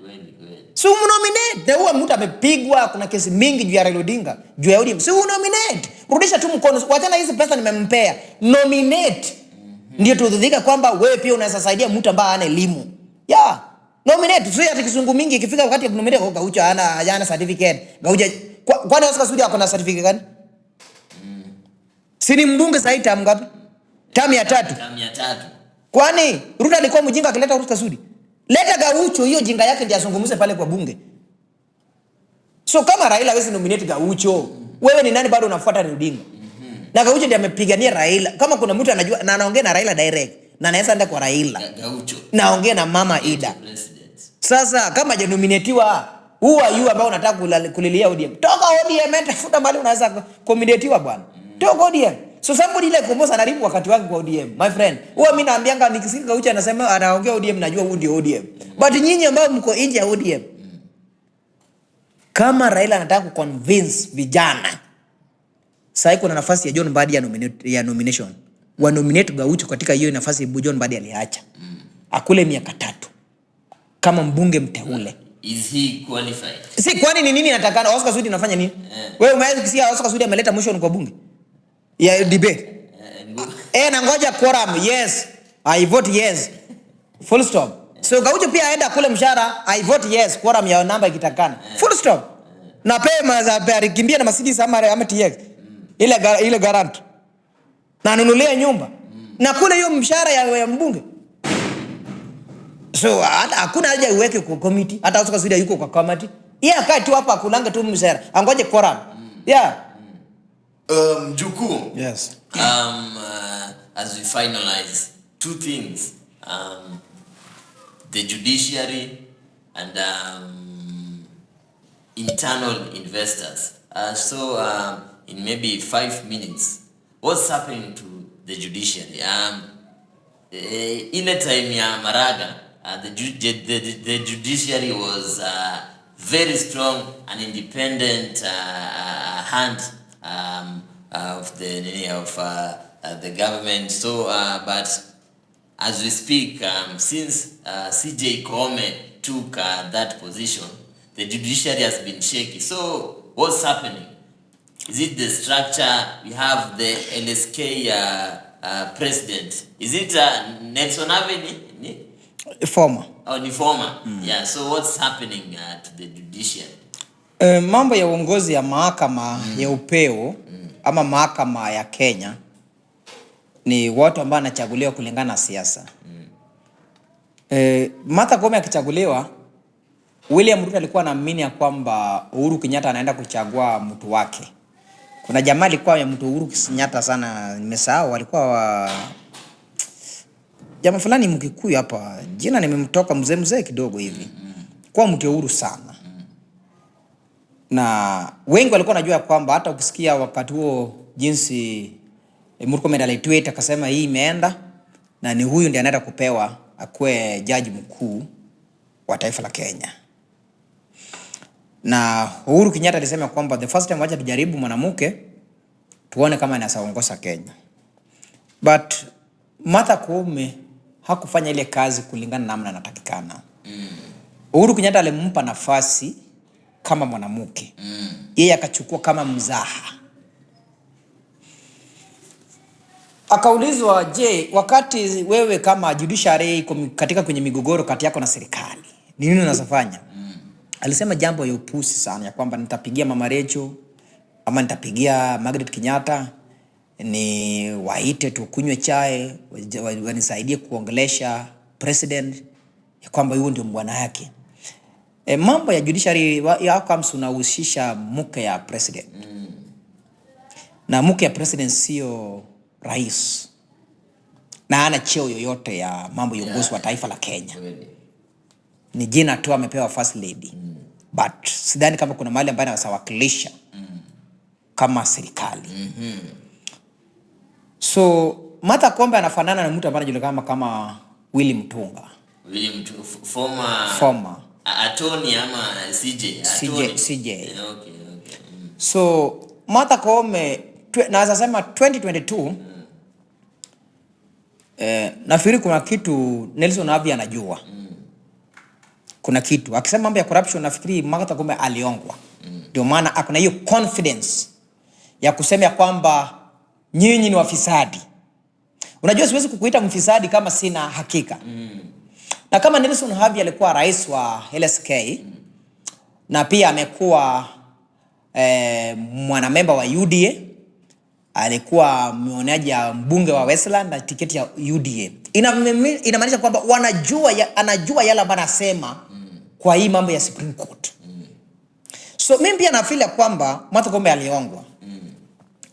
Kweli. Simnominate. Na huwa mtu amepigwa, kuna kesi mingi juu ya Raila Odinga, juu ya ODM. Simnominate. Rudisha tu mkono. Wachana hizi pesa nimempea. Nominate. Ndio tudhika kwamba wewe pia unaweza saidia mtu ambaye hana elimu. Yeah. Nominate. Sio ati kizungu mingi ikifika wakati ya nominate Gaucho hana certificate. Gaucho kwani Oscar Sudi ako na certificate gani? Si ni mbunge sasa term ngapi? Term ya 3. Term ya 3. Kwani Ruto alikuwa mjinga akileta Oscar Sudi? Leta Gaucho, hiyo jinga yake ndiye azungumze pale kwa bunge. So kama Raila hawezi nominate Gaucho, wewe ni nani bado unafuata ni Odinga? Na Gaucho ndiye amepigania Raila. Kama kuna mtu anajua na anaongea na Raila direct na anaweza enda kwa Raila. Gaucho. Naongea na Mama Ida. Sasa kama hajanominatiwa, who are you ambao unataka kulilia ODM? Toka ODM enda futa mbali unaweza kuminatiwa bwana. Toka ODM. So somebody ile Kombosa anaribu wakati wake kwa ODM. My friend, huwa mimi naambianga nikisikia Gaucho anasema anaongea ODM najua huyu ndio ODM. But nyinyi ambao mko nje ya ODM, kama Raila anataka kuconvince vijana, sasa kuna nafasi ya John Mbadi ya nomination. Wa nominate Gaucho katika hiyo nafasi John Mbadi aliacha. Akule miaka 3 kama mbunge mteule. Is he qualified? Si kwani ni nini natakana Oscar Sudi anafanya nini? Wewe umeanza kusikia Oscar Sudi ameleta motion kwa bunge ya debate. Na ngoja quorum. Yes. I vote yes. Full stop. So Gaucho pia aenda kule mshara, I vote yes, quorum ya namba ikitakana. Full stop. Na pema za bari kimbia na Mercedes ama TX. Ile garant. Na anunulia nyumba. Na kule hiyo mshara ya mbunge. So hakuna haja uweke kwa committee, hata Oscar Sudi yuko kwa committee. Yeye akae tu hapa kulanga tu mshara. Angoje quorum. Yeah. Juku. Yes. As we finalize, 2 things. The judiciary and internal investors. In maybe 5 minutes, what's happening to the judiciary? In a time ya Maraga, the judiciary was very strong and independent hand of the government. So, but as we speak, since CJ Koome took that position, the judiciary has been shaky. So, what's happening? Is it the structure? We have the LSK president. Is it Nelson Aveni? Former. Oh, ni former. Yeah. So, what's happening to the judiciary? Mambo ya uongozi ya mahakama ya upeo ama mahakama ya Kenya ni watu ambao wanachaguliwa kulingana na siasa. Martha Koome akichaguliwa, William Ruto alikuwa anaamini ya kwamba Uhuru Kenyatta anaenda kuchagua mtu wake. Kuna jamaa alikuwa ya mtu Uhuru Kenyatta sana, nimesahau alikuwa jamaa fulani Mkikuyu hapa. Jina nimemtoka mzee kidogo hivi. Kwa mtu Uhuru sana. Na wengi walikuwa wanajua kwamba hata ukisikia wakati huo jinsi Murkomen alitweet akasema hii imeenda na ni huyu ndiye anaenda kupewa akue jaji mkuu wa taifa la Kenya. Na Uhuru Kenyatta alisema kwamba the first time wacha tujaribu mwanamke tuone kama anasaongoza Kenya. But Martha Koome hakufanya ile kazi kulingana na namna anatakikana. Uhuru Kenyatta alimpa nafasi kama mwanamke. Yeye akachukua kama mzaha. Akaulizwa, je, wakati wewe kama judiciary katika kwenye migogoro kati yako na serikali, ni nini unazofanya? Alisema jambo ya upusi sana ya kwamba nitapigia Mama Rachel ama nitapigia Margaret Kenyatta ni waite tukunywe chai wanisaidie kuongelesha president ya kwamba yeye ndio bwana yake. Mambo ya judiciary ya outcomes unahusisha mke ya president. Na mke ya president sio rais. Na ana cheo yoyote ya mambo ya uongozi wa taifa la Kenya. Ni jina tu amepewa first lady. But sidhani kama kuna mahali ambaye anawakilisha kama serikali. So Martha Koome anafanana na mtu ambaye anajulikana kama Willy Mutunga. Former attorney ama CJ. Okay. So Martha Koome naweza sema 2022 nafikiri kuna kitu Nelson Havi anajua. Kuna kitu akisema mambo ya corruption, nafikiri Martha Koome aliongwa. Ndio maana akona hiyo confidence ya kusema ya kwamba nyinyi ni wafisadi. Unajua siwezi kukuita mfisadi kama sina hakika. Na kama Nelson Havi alikuwa rais wa LSK na pia amekuwa mwanamemba wa UDA, alikuwa mwonaji ya mbunge wa Westland na tiketi ya UDA. Inamaanisha kwamba anajua yale ambayo anasema kwa hii mambo ya Supreme Court. So mimi pia nafeel kwamba Martha Koome aliongwa.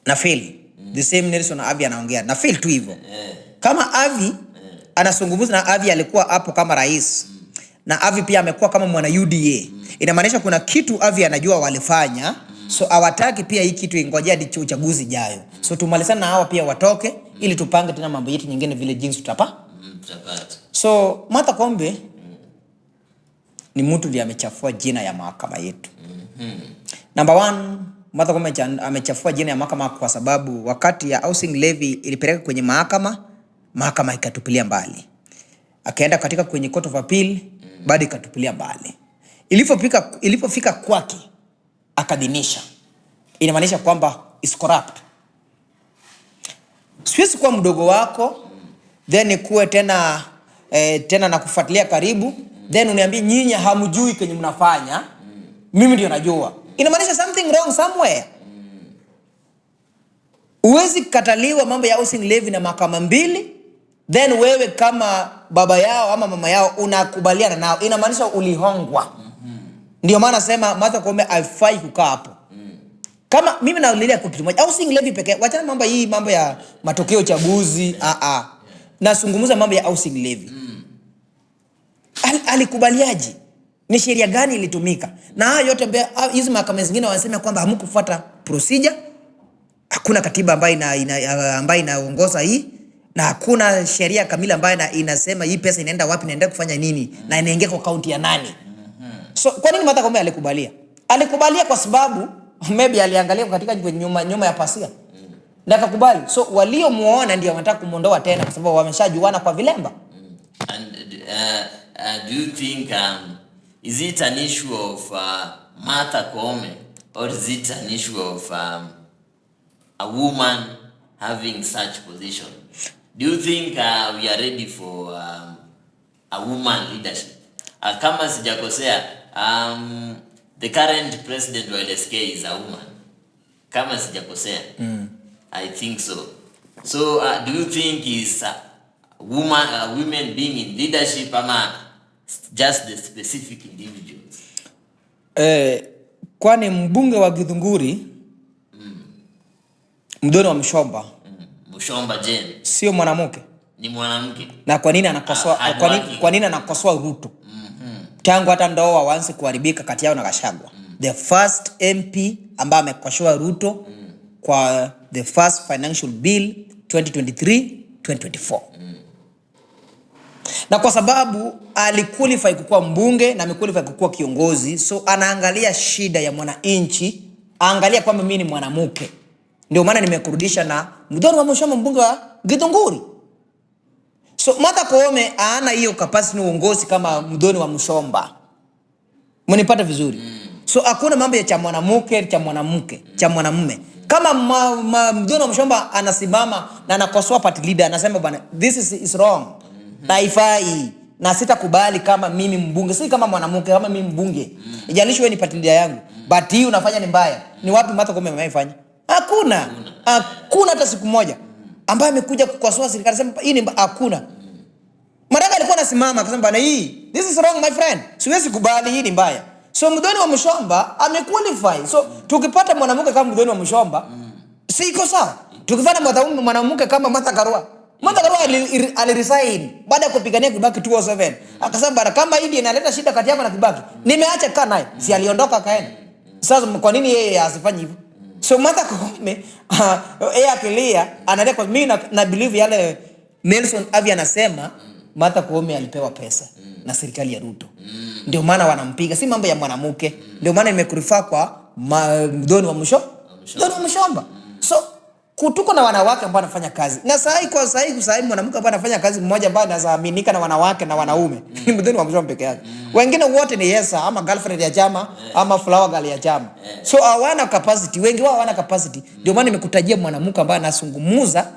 Nafeel the same Nelson Havi anaongea. Nafeel tu hivyo. Kama Havi anazungumza na Havi alikuwa hapo kama rais. Na Havi pia amekuwa kama mwana UDA. Inamaanisha kuna kitu Havi anajua walifanya. So hawataki pia hii kitu ingojea hadi uchaguzi jayo. So tumalizane na hawa pia watoke ili tupange tena mambo yetu nyingine vile jinsi tutapata. So Martha Koome ni mtu ndiye amechafua jina ya mahakama yetu. Number 1, Martha Koome amechafua jina ya mahakama kwa sababu wakati ya housing levy ilipeleka kwenye mahakama ikatupilia mbali. Akaenda katika kwenye court of appeal, bado ikatupilia mbali. Ilipofika kwake akadhinisha. Inamaanisha kwamba is corrupt. Siwezi kuwa mdogo wako then kuwe tena na kufuatilia karibu then uniambie nyinyi hamjui kenye mnafanya. Mimi ndio najua. Inamaanisha something wrong somewhere. Uwezi kataliwa mambo ya housing levy na mahakama mbili then wewe kama baba yao ama mama yao unakubaliana nao. Inamaanisha ulihongwa. Ndio maana nasema Martha Koome haifai kukaa hapo. Kama mimi naongelea kwa kitu moja, housing levy pekee, wachana mambo ya matokeo uchaguzi, Nazungumza mambo ya housing levy. Alikubaliaje? Ni sheria gani ilitumika? Na hayo yote hizo mahakama zingine wanasema kwamba hamkufuata procedure. Hakuna katiba ambayo inaongoza hii na hakuna sheria kamili ambayo inasema hii pesa inaenda wapi, inaenda kufanya nini na inaingia kwa account ya nani. So kwa nini Martha Koome alikubalia? Alikubalia kwa sababu maybe aliangalia katika nyuma ya pasia. Na akakubali. So waliomuona ndio wanataka kumuondoa tena kwa sababu wameshajuana kwa vilemba. And do you think is it an issue of Martha Koome or is it an issue of a woman having such position? Do you think we are ready for a woman leadership? Kama sijakosea, the current president of LSK is a woman. Kama sijakosea. I think so. So do you think is women being in leadership ama just the specific individuals? Kwani mbunge wa Githunguri Mdoni wa Mshomba Mshomba Jane sio mwanamke? Ni mwanamke. Na kwa nini anakosoa kwa nini anakosoa Ruto? Tangu hata ndoa waanze kuharibika kati yao na Gachagua. The first MP ambaye amekosoa Ruto kwa the first financial bill 2023-2024. Na kwa sababu aliqualify kukuwa mbunge na amequalify kukuwa kiongozi, so anaangalia shida ya mwananchi, angalia kwamba mimi ni mwanamke. Ndio maana nimekurudisha na Mdoni wa Mshomba, mbunge wa Githunguri. So Martha Koome ana hiyo capacity uongozi kama Mdoni wa Mshomba. Mnipata vizuri? So hakuna mambo ya cha mwanamke, cha mwanamume. Kama Mdoni wa Mshomba anasimama na anakosoa party leader, anasema bwana this is wrong. Haifai na sitakubali kama mimi mbunge, si kama mwanamke, kama mimi mbunge. Ijalishi wewe ni party leader yangu, but hii unafanya ni mbaya. Ni wapi Martha Koome ameifanya? Hakuna hata siku moja ambaye amekuja kukosoa serikali sema hii ni hakuna. Maraga alikuwa anasimama akasema bwana this is wrong my friend. Siwezi kubali, hii ni mbaya. So Mdoni wa Mshomba amequalify. So tukipata mwanamke kama Mdoni wa Mshomba si iko sawa. Tukipata mwanamke kama Martha Karua aliresign baada ya kupigania Kibaki 2007. Akasema bwana kama hii inaleta shida kati yako na Kibaki, nimeacha kaa naye. Si aliondoka kaenda. Sasa kwa nini yeye asifanye hivyo? So Martha Koome yeye akilia analia kwa mimi na believe yale Nelson Havi anasema Martha Koome alipewa pesa na serikali ya Ruto. Ndio maana wanampiga, si mambo ya mwanamke. Ndio maana nimekurifa kwa Mdoni wa Mshomba. So kutuko na wanawake ambao wanafanya kazi. Na sahi mwanamke ambaye anafanya kazi mmoja ambaye anaaminika na wanawake na wanaume ni Mdoni wa Mshomba peke yake. Wengine wote ni yesa ama girlfriend ya chama ama flower girl ya chama. So hawana capacity, wengi wao hawana capacity. Ndio maana nimekutajia mwanamke ambaye anasungumuza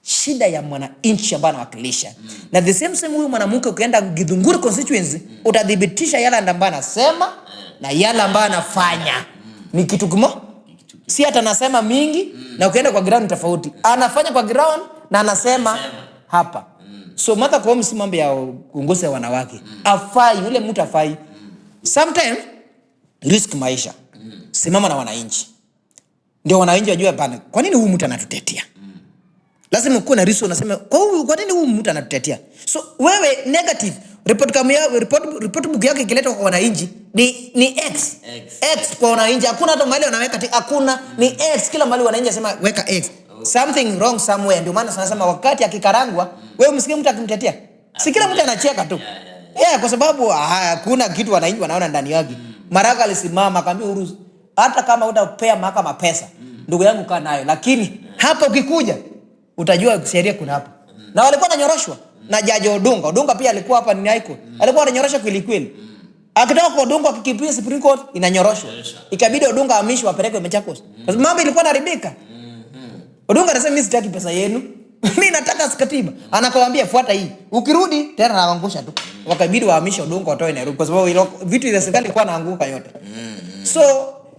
shida ya mwananchi ambaye anawakilisha. Na the same huyu mwanamke ukienda Githunguri constituency utadhibitisha yale ambayo anasema na yale ambayo anafanya. Ni kitu kimoja. Si hata anasema mingi na ukienda kwa ground tofauti. Anafanya kwa ground na anasema hapa. So Martha Koome si mambo ya uongozi wa wanawake. Afai, yule mtu afai. Sometimes risk maisha. Simama na wananchi. Ndio wananchi wajue bana, kwa nini huyu mtu anatutetea? Lazima uko na reason unasema kwa nini huyu mtu anatutetea? So wewe negative report book yake ikiletwa kwa wananchi ni X kwa wananchi. Hakuna hata mahali wanaweka hakuna, ni X kila mahali wananchi wasema weka X. Something wrong somewhere. Ndio maana tunasema wakati akikarangwa wewe msikie mtu akimtetea. Si kila mtu anacheka tu. Kwa sababu hakuna kitu wananchi wanaona ndani yake. Maraga alisimama akamwambia Uhuru, hata kama utapea mahakama pesa, ndugu yangu kaa nayo, lakini hapa ukikuja utajua sheria kuna hapa. Na walikuwa wananyoroshwa na Jaji Odunga pia alikuwa hapa ni High Court. Alikuwa ananyorosha kweli. Akitoka kwa Odunga akikimbia Supreme Court inanyoroshwa. Ikabidi Odunga amishwe apelekwe Machakos. Kwa sababu mambo ilikuwa inaharibika. Odunga anasema mimi sitaki pesa yenu. Mimi nataka katiba. Anakuambia fuata hii. Ukirudi tena anaangusha tu. Wakabidi waamishe Odunga watoe Nairobi kwa sababu vitu vya serikali ilikuwa inaanguka yote. So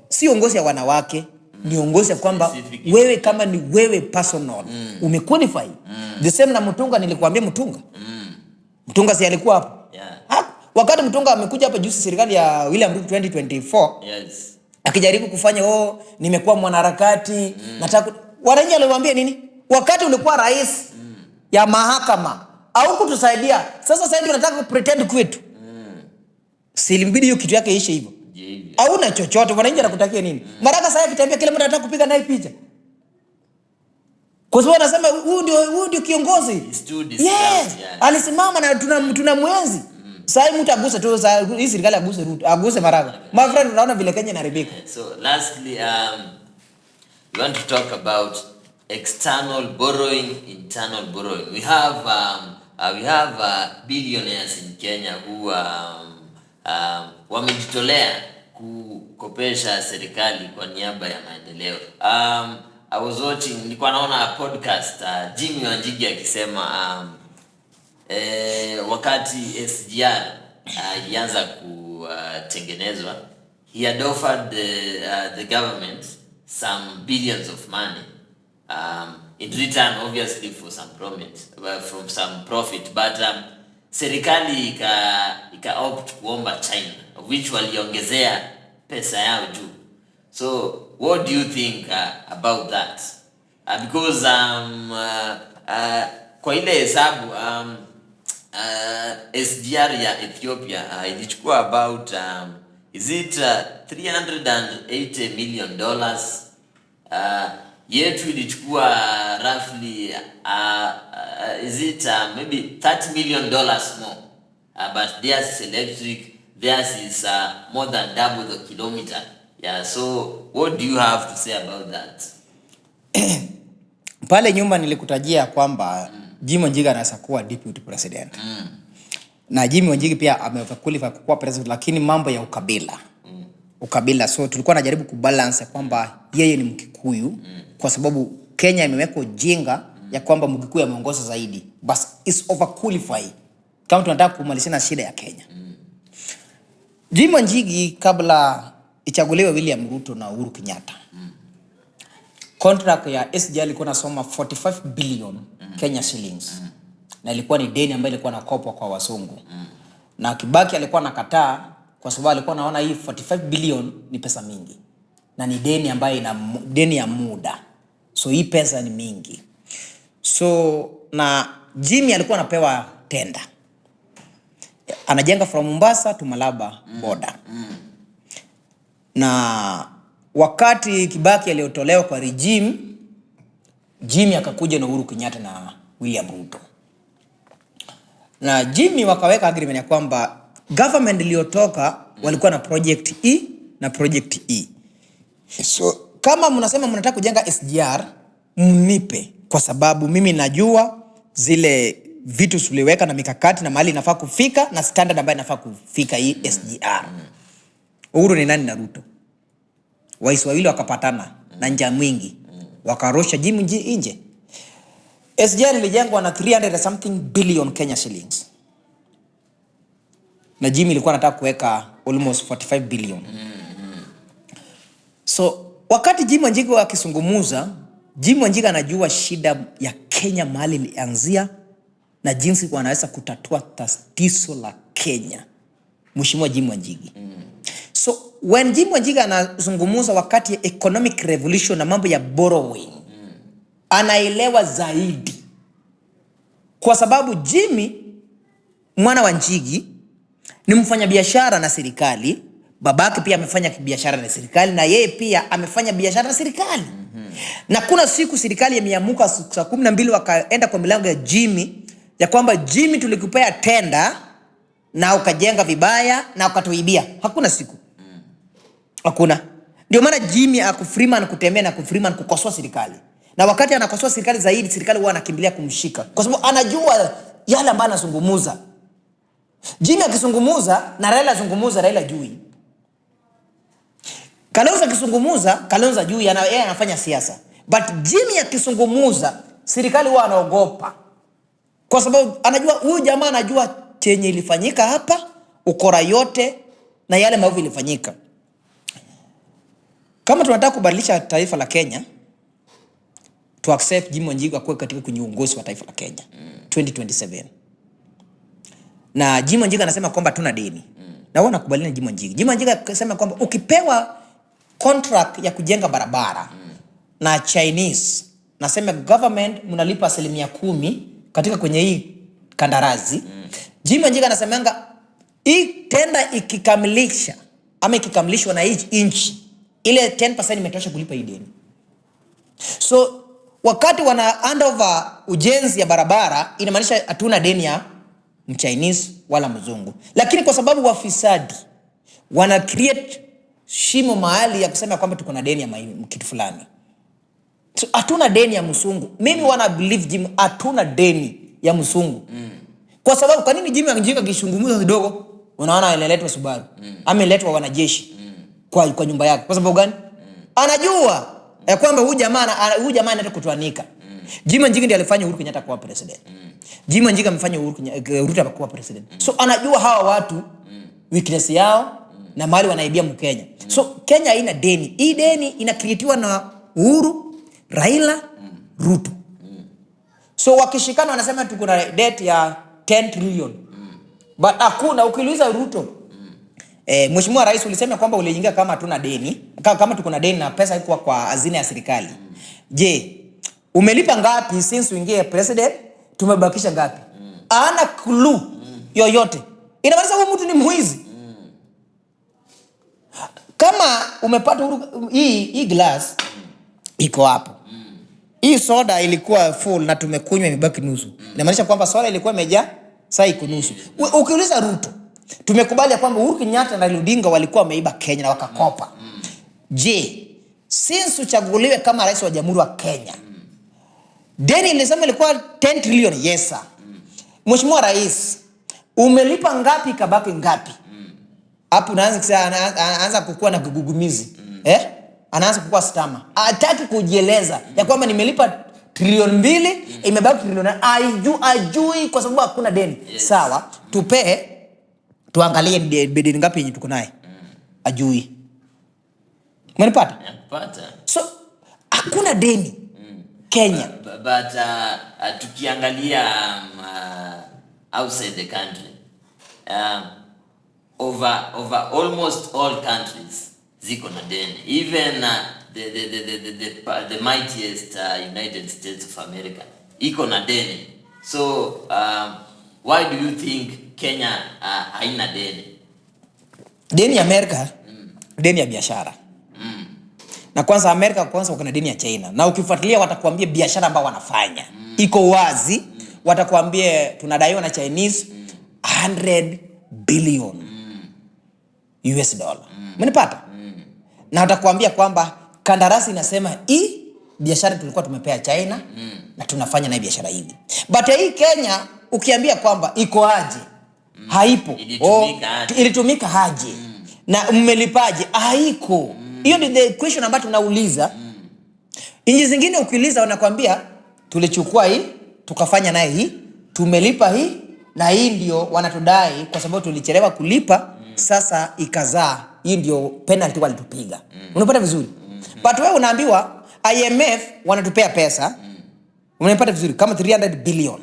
si uongozi wa wanawake, ni uongozi ya kwamba wewe kama ni wewe personal umequalify. The same na Mutunga, nilikuambia Mutunga si alikuwa hapo. Wakati Mutunga amekuja hapa juzi serikali ya William Ruto 2024. Akijaribu kufanya nimekuwa mwanaharakati, nataka wananchi waliwaambia nini? Wakati ulikuwa rais ya mahakama au kutusaidia. Sasa tunataka pretend kwetu. Silimbidi hiyo kitu yake ishe hivyo. Hauna chochote, wananchi wanakutakia nini? Maraga sasa kitambia kila mtu anataka kupiga naye picha. Kwa sababu anasema huyu ndio kiongozi. Alisimama na tunamwenzi. Sasa mtu aguse tu, hii serikali aguse Ruto, aguse Maraga. My friend, unaona vile Kenya inaharibika. So lastly, we want to talk about external borrowing, internal borrowing. We have billionaires in Kenya who wamejitolea kukopesha serikali kwa niaba ya maendeleo. I was watching, nilikuwa naona podcast Jimmy Wanjigi akisema wakati SGR ilianza kutengenezwa, he had offered the government some billions of money in return obviously for some profit, but serikali ika opt kuomba China, which waliongezea pesa yao juu. So what do you think about that? Because kwa ile hesabu SGR ya Ethiopia ilichukua about is it $380 million. Yetu ilichukua roughly is it maybe $30 million more. But theirs is electric, theirs is more than double the kilometer. So what do you have to say about that? Pale nyumba nilikutajia kwamba Jimmy Wanjigi anaweza kuwa deputy president. Na Jimmy Wanjigi pia amequalify kuwa president, lakini mambo ya ukabila. So tulikuwa najaribu kubalance kwamba yeye ni Mkikuyu kwa sababu Kenya imeweka ujinga ya kwamba Mkikuyu ameongoza zaidi. But is overqualified kama tunataka kumalizana shida ya Kenya. Jimmy Wanjigi kabla ichaguliwe William Ruto na Uhuru Kenyatta, contract ya SGR ilikuwa nasoma 45 billion Kenya shillings. Na ilikuwa ni deni ambayo ilikuwa nakopwa kwa wazungu. Na Kibaki alikuwa nakataa kwa sababu alikuwa anaona hii 45 billion ni pesa mingi. Na ni deni ambayo ina deni ya muda. So hii pesa ni mingi. So na Jimmy alikuwa anapewa tenda. Anajenga from Mombasa to Malaba border. Na wakati Kibaki aliotolewa kwa regime, Jimmy akakuja na Uhuru Kenyatta na William Ruto. Na Jimmy wakaweka agreement ya kwamba government iliyotoka walikuwa na project E na project E. So kama mnasema mnataka kujenga SGR, mnipe kwa sababu mimi najua zile vitu tuliweka na mikakati na mahali inafaa kufika na standard ambayo inafaa kufika hii SGR. Uhuru ni nani na Ruto? Waiswahili wakapatana na njaa mwingi. Wakarosha Jimmy nje. SGR ilijengwa na 300 something billion Kenya shillings. Na Jimmy ilikuwa anataka kuweka almost 45 billion. So wakati Jimmy Wanjigi akisungumuza, Jimmy Wanjigi anajua shida ya Kenya mahali ilianzia na jinsi wanaweza kutatua tatizo la Kenya. Mheshimiwa Jimmy Wanjigi. So when Jimmy Wanjigi anazungumuza wakati ya economic revolution na mambo ya borrowing, anaelewa zaidi. Kwa sababu Jimmy mwana Wanjigi ni mfanya biashara na serikali, babake pia amefanya biashara na serikali na yeye pia amefanya biashara na serikali. Na kuna siku serikali imeamuka saa 12 wakaenda kwa milango ya Jimmy ya kwamba Jimmy tulikupea tenda na ukajenga vibaya na ukatuibia. Hakuna siku. Hakuna. Ndio maana Jimmy akufreeman kutembea na kufreeman kukosoa serikali. Na wakati anakosoa serikali zaidi, serikali huwa anakimbilia kumshika. Kwa sababu anajua yale ambayo anazungumuza. Jimmy akizungumuza na Raila azungumuza, Raila jui. Kalonzo akizungumuza, Kalonzo jui, yeye anafanya siasa. But Jimmy akizungumuza, serikali huwa anaogopa. Kwa sababu anajua huyu jamaa anajua chenye ilifanyika hapa, ukora yote na yale maovu ilifanyika. Kama tunataka kubadilisha taifa la Kenya, to accept Jimmy Wanjigi akuwe katika kwenye uongozi wa taifa la Kenya 2027. Na Jimmy Wanjigi anasema kwamba tuna deni. Na wao nakubaliana na Jimmy Wanjigi. Jimmy Wanjigi anasema kwamba ukipewa contract ya kujenga barabara na Chinese, nasema government mnalipa 10% katika kwenye hii kandarasi. Jimmy Wanjigi anasemanga hii tenda ikikamilisha ama ikikamilishwa na hii inchi, ile 10% imetosha kulipa hii deni. So wakati wana handover ujenzi ya barabara, inamaanisha hatuna deni ya Mchinese wala mzungu. Lakini kwa sababu wafisadi wana create shimo mahali ya kusema kwamba tuko na deni ya kitu fulani. So hatuna deni ya mzungu. Mimi wana believe Jimmy hatuna deni ya mzungu. Kwa sababu kwa nini Jimmy Wanjigi akishungumuza kidogo unaona analetwa Subaru? Ameletwa wanajeshi kwa nyumba yake. Kwa sababu gani? Anajua ya kwamba huyu jamaa anataka kutuanika. Jimmy Wanjigi ndiye alifanya Uhuru Kenyatta kuwa president. Jimmy Wanjigi amefanya Ruto kuwa president. So anajua hawa watu weakness yao na mali wanaibia Mkenya. So Kenya haina deni. Hii deni inakreatiwa na Uhuru, Raila, Ruto. So wakishikana wanasema tuko na debt ya 10 trillion. But hakuna. Ukiuliza Ruto, Mheshimiwa Rais ulisema kwamba uliingia kama hatuna deni, kama tuko na deni na pesa iko kwa hazina ya serikali. Je, umelipa ngapi since uingie president? Tumebakisha ngapi? Ana clue yoyote. Inamaanisha huyu mtu ni mwizi. Kama umepata hii glass iko hapo. Hii soda ilikuwa full na tumekunywa imebaki nusu. Inamaanisha kwamba soda ilikuwa imejaa, sasa iko nusu. Ukiuliza Ruto, tumekubali kwamba Uhuru Kenyatta na Raila Odinga walikuwa wameiba Kenya na wakakopa. Je, since uchaguliwe kama rais wa Jamhuri wa Kenya, deni ilisema ilikuwa 10 trillion? Yes sir. Mheshimiwa Rais, umelipa ngapi kabaki ngapi? Hapo anaanza kukua na gugumizi. Anaanza kukua stama. Hataki kujieleza ya kwamba nimelipa trilioni 2, imebaki trilioni ajui kwa sababu hakuna deni. Sawa, tupe tuangalie deni ngapi yenye tuko naye. Ajui. Umenipata? Napata. So hakuna deni Kenya. But tukiangalia outside the country, over almost all countries ziko na deni. Even the mightiest United States of America iko na deni. So why do you think Kenya haina deni? Deni ya Amerika, deni ya biashara. Na kwanza Amerika kwanza wako na deni ya China. Na ukifuatilia watakwambia biashara ambao wanafanya iko wazi. Watakwambia tunadaiwa na Chinese 100 billion US dollar. Umenipata? Na watakwambia kwamba kandarasi inasema hii biashara tulikuwa tumepea China na tunafanya na biashara hivi. But hii Kenya ukiambia kwamba iko aje? Haipo. Ilitumika aje? Na mmelipaje? Haiko. Hiyo ni the question ambayo tunauliza. Nchi zingine ukiuliza wanakuambia tulichukua hii tukafanya naye hii, tumelipa hii, na hii ndio wanatudai kwa sababu tulichelewa kulipa. Sasa ikazaa hii ndio penalty walitupiga. Unapata vizuri? But wewe unaambiwa IMF wanatupea pesa. Unapata vizuri kama 300 billion.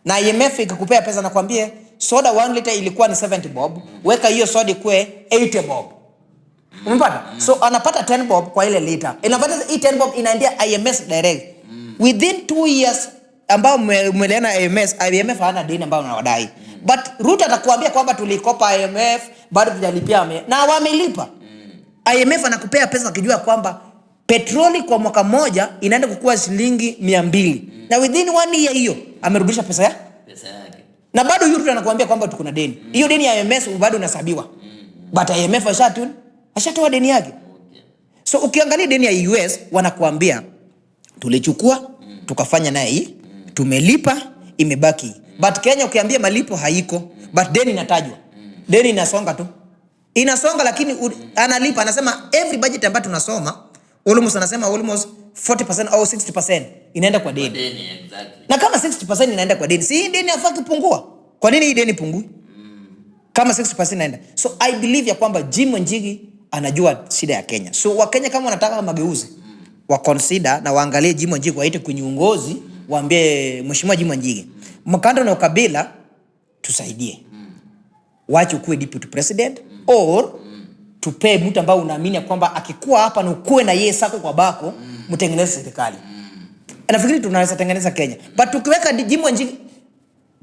Na IMF ikakupea pesa na kwambie soda 1 liter ilikuwa ni 70 bob, weka hiyo soda ikue 80 bob. Umepata? So anapata 10 bob kwa ile liter. Inapata hii 10 bob inaendea IMF direct. Within 2 years ambao mmeleana IMF hana deni ambao unawadai. But Ruto atakuambia kwamba tulikopa IMF bado tujalipia na wamelipa. IMF anakupea pesa akijua kwamba petroli kwa mwaka moja inaenda kukua shilingi 200. Na within 1 year hiyo amerudisha pesa yake. Na bado Ruto anakuambia kwamba tuko na deni. Hiyo deni ya IMF bado unasabiwa. But IMF ashatoa deni yake. So ukiangalia deni ya US wanakuambia tulichukua tukafanya naye hii, tumelipa, imebaki. But Kenya ukiambia malipo haiko, but deni inatajwa. Deni inasonga tu. Inasonga lakini analipa, anasema every budget ambayo tunasoma almost 40% au 60% inaenda kwa deni. Exactly. Na kama 60% inaenda kwa deni, si hii deni afaki kupungua? Kwa nini hii deni pungui? Kama 60% inaenda. So I believe ya kwamba Jim Wanjigi anajua shida ya Kenya. So Wakenya kama wanataka mageuzi, wa consider na waangalie Jim Wanjigi waite kwenye uongozi, waambie Mheshimiwa Jim Wanjigi, mkando na ukabila tusaidie. Wacha ukue deputy president or tupe mtu ambao unaamini kwamba akikuwa hapa na ukue na yeye sako kwa bako, mtengeneze serikali. Nafikiri tunaweza tengeneza Kenya. But tukiweka Jim Wanjigi,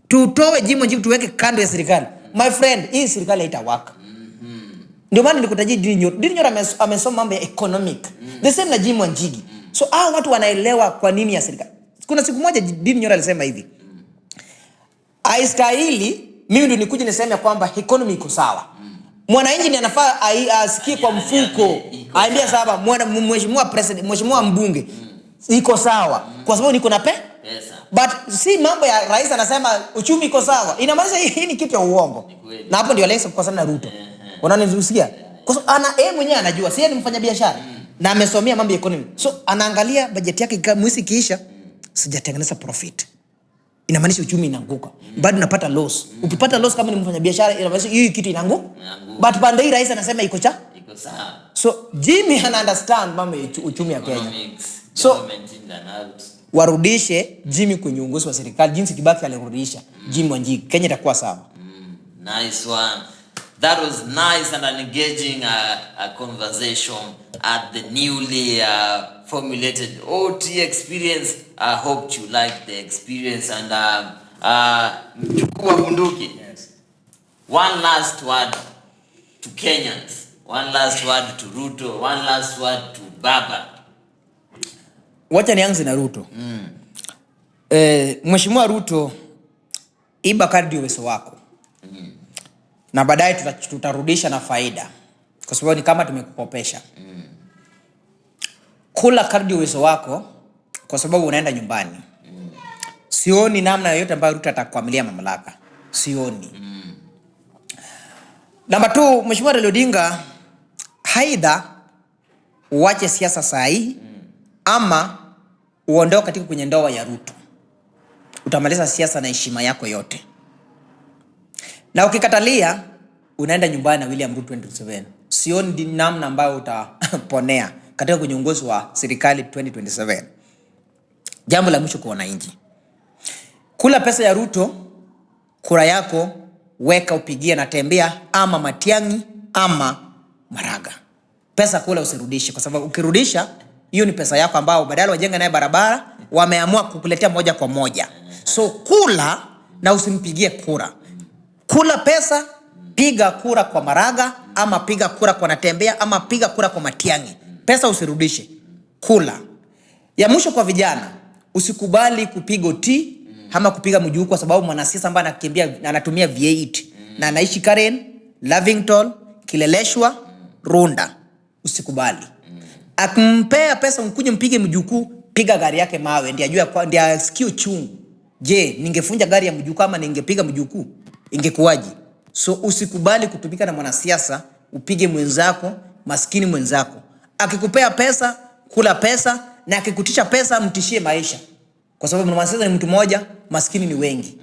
tutoe Jim Wanjigi tuweke kando ya serikali. My friend, hii serikali haitawaka. Ndio maana nikutajia Dininyora amesoma mambo ya economic. The same na Jim Wanjigi. So watu wanaelewa kwa nini ya serikali. Kuna siku moja Dininyora alisema hivi. Haistahili mimi ndio nikuje niseme kwamba economy iko sawa. Mwananchi ni anafaa asikie kwa mfuko. Aambia sawa mheshimiwa president, mheshimiwa mbunge iko sawa kwa sababu niko na pesa. But si mambo ya rais anasema uchumi iko sawa. Inamaanisha hii ni kitu ya uongo. Na hapo ndio Alex kwa sana na Ruto. Unanisikia? Kwa sababu yeye mwenyewe anajua, si yeye ni mfanyabiashara na amesomea mambo ya economy. So anaangalia budget yake mwezi kiisha, sijatengeneza profit. Inamaanisha uchumi inaanguka. Bado unapata loss. Ukipata loss kama ni mfanyabiashara inamaanisha hii kitu inaanguka. But pande hii rais anasema iko sawa. So Jimmy ana understand mambo ya uchumi ya Kenya. So warudishe Jimmy kwenye uongozi wa serikali jinsi Kibaki alirudisha Jim Wanjigi. Kenya itakuwa sawa. Nice one. That was nice and an engaging conversation at the newly formulated OT experience. I hope you liked the experience. And Mjukuu Bunduki, one last word to Kenyans, one last word to Ruto, one last word to Baba. Wacha nianze na Ruto. Mheshimiwa Ruto, iba kadri uwezo wako. Na baadaye tutarudisha na faida. Kwa sababu ni kama tumekukopesha. Kula kadri uwezo wako kwa sababu unaenda nyumbani. Sioni namna yoyote ambayo Ruto atakwamilia mamlaka. Sioni. Namba 2, Mheshimiwa Raila Odinga, haidha uache siasa sahi ama uondoke katika kwenye ndoa ya Ruto. Utamaliza siasa na heshima yako yote. Na ukikatalia unaenda nyumbani na William Ruto 2027. Sioni namna ambayo utaponea katika kwenye uongozi wa serikali 2027. Jambo la mwisho kwa wananchi. Kula pesa ya Ruto, kura yako weka upigie na Tembea ama Matiang'i ama Maraga. Pesa kula usirudishe kwa sababu ukirudisha hiyo ni pesa yako ambao badala wajenge naye barabara wameamua kukuletea moja kwa moja. So kula na usimpigie kura. Kula pesa, piga kura kwa Maraga ama piga kura kwa Natembea ama piga kura kwa Matiang'i. Pesa usirudishe. Kula. Ya mwisho kwa vijana, usikubali kupiga OT ama kupiga Mjukuu kwa sababu mwanasiasa ambaye anakimbia anatumia V8 na anaishi Karen, Lavington, Kileleshwa, Runda. Usikubali. Akimpea pesa mkuje mpige Mjukuu, piga gari yake mawe ndiye ajue kwa ndiye asikie uchungu. Je, ningefunja gari ya Mjukuu ama ningepiga Mjukuu? Ingekuwaje? So usikubali kutumika na mwanasiasa upige mwenzako, maskini mwenzako. Akikupea pesa, kula pesa, na akikutisha pesa mtishie maisha. kwa sababu mwanasiasa ni mtu mmoja, maskini ni wengi.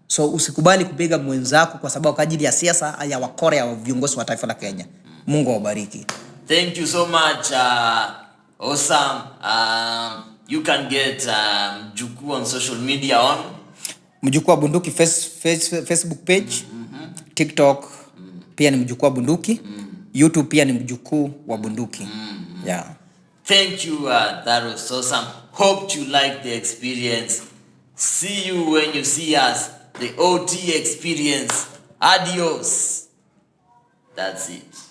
So usikubali kupiga mwenzako kwa sababu kwa ajili ya siasa ya wakora ya viongozi wa taifa la Kenya. Mungu awabariki. Thank you so much. Awesome. You can get Mjukuu on social media on Mjukuu wa Bunduki Facebook page, TikTok pia ni Mjukuu wa Bunduki, YouTube pia ni Mjukuu wa Bunduki. Yeah. Thank you. That was awesome. Hope you like the experience. See you when you see us. The OT experience. Adios. That's it.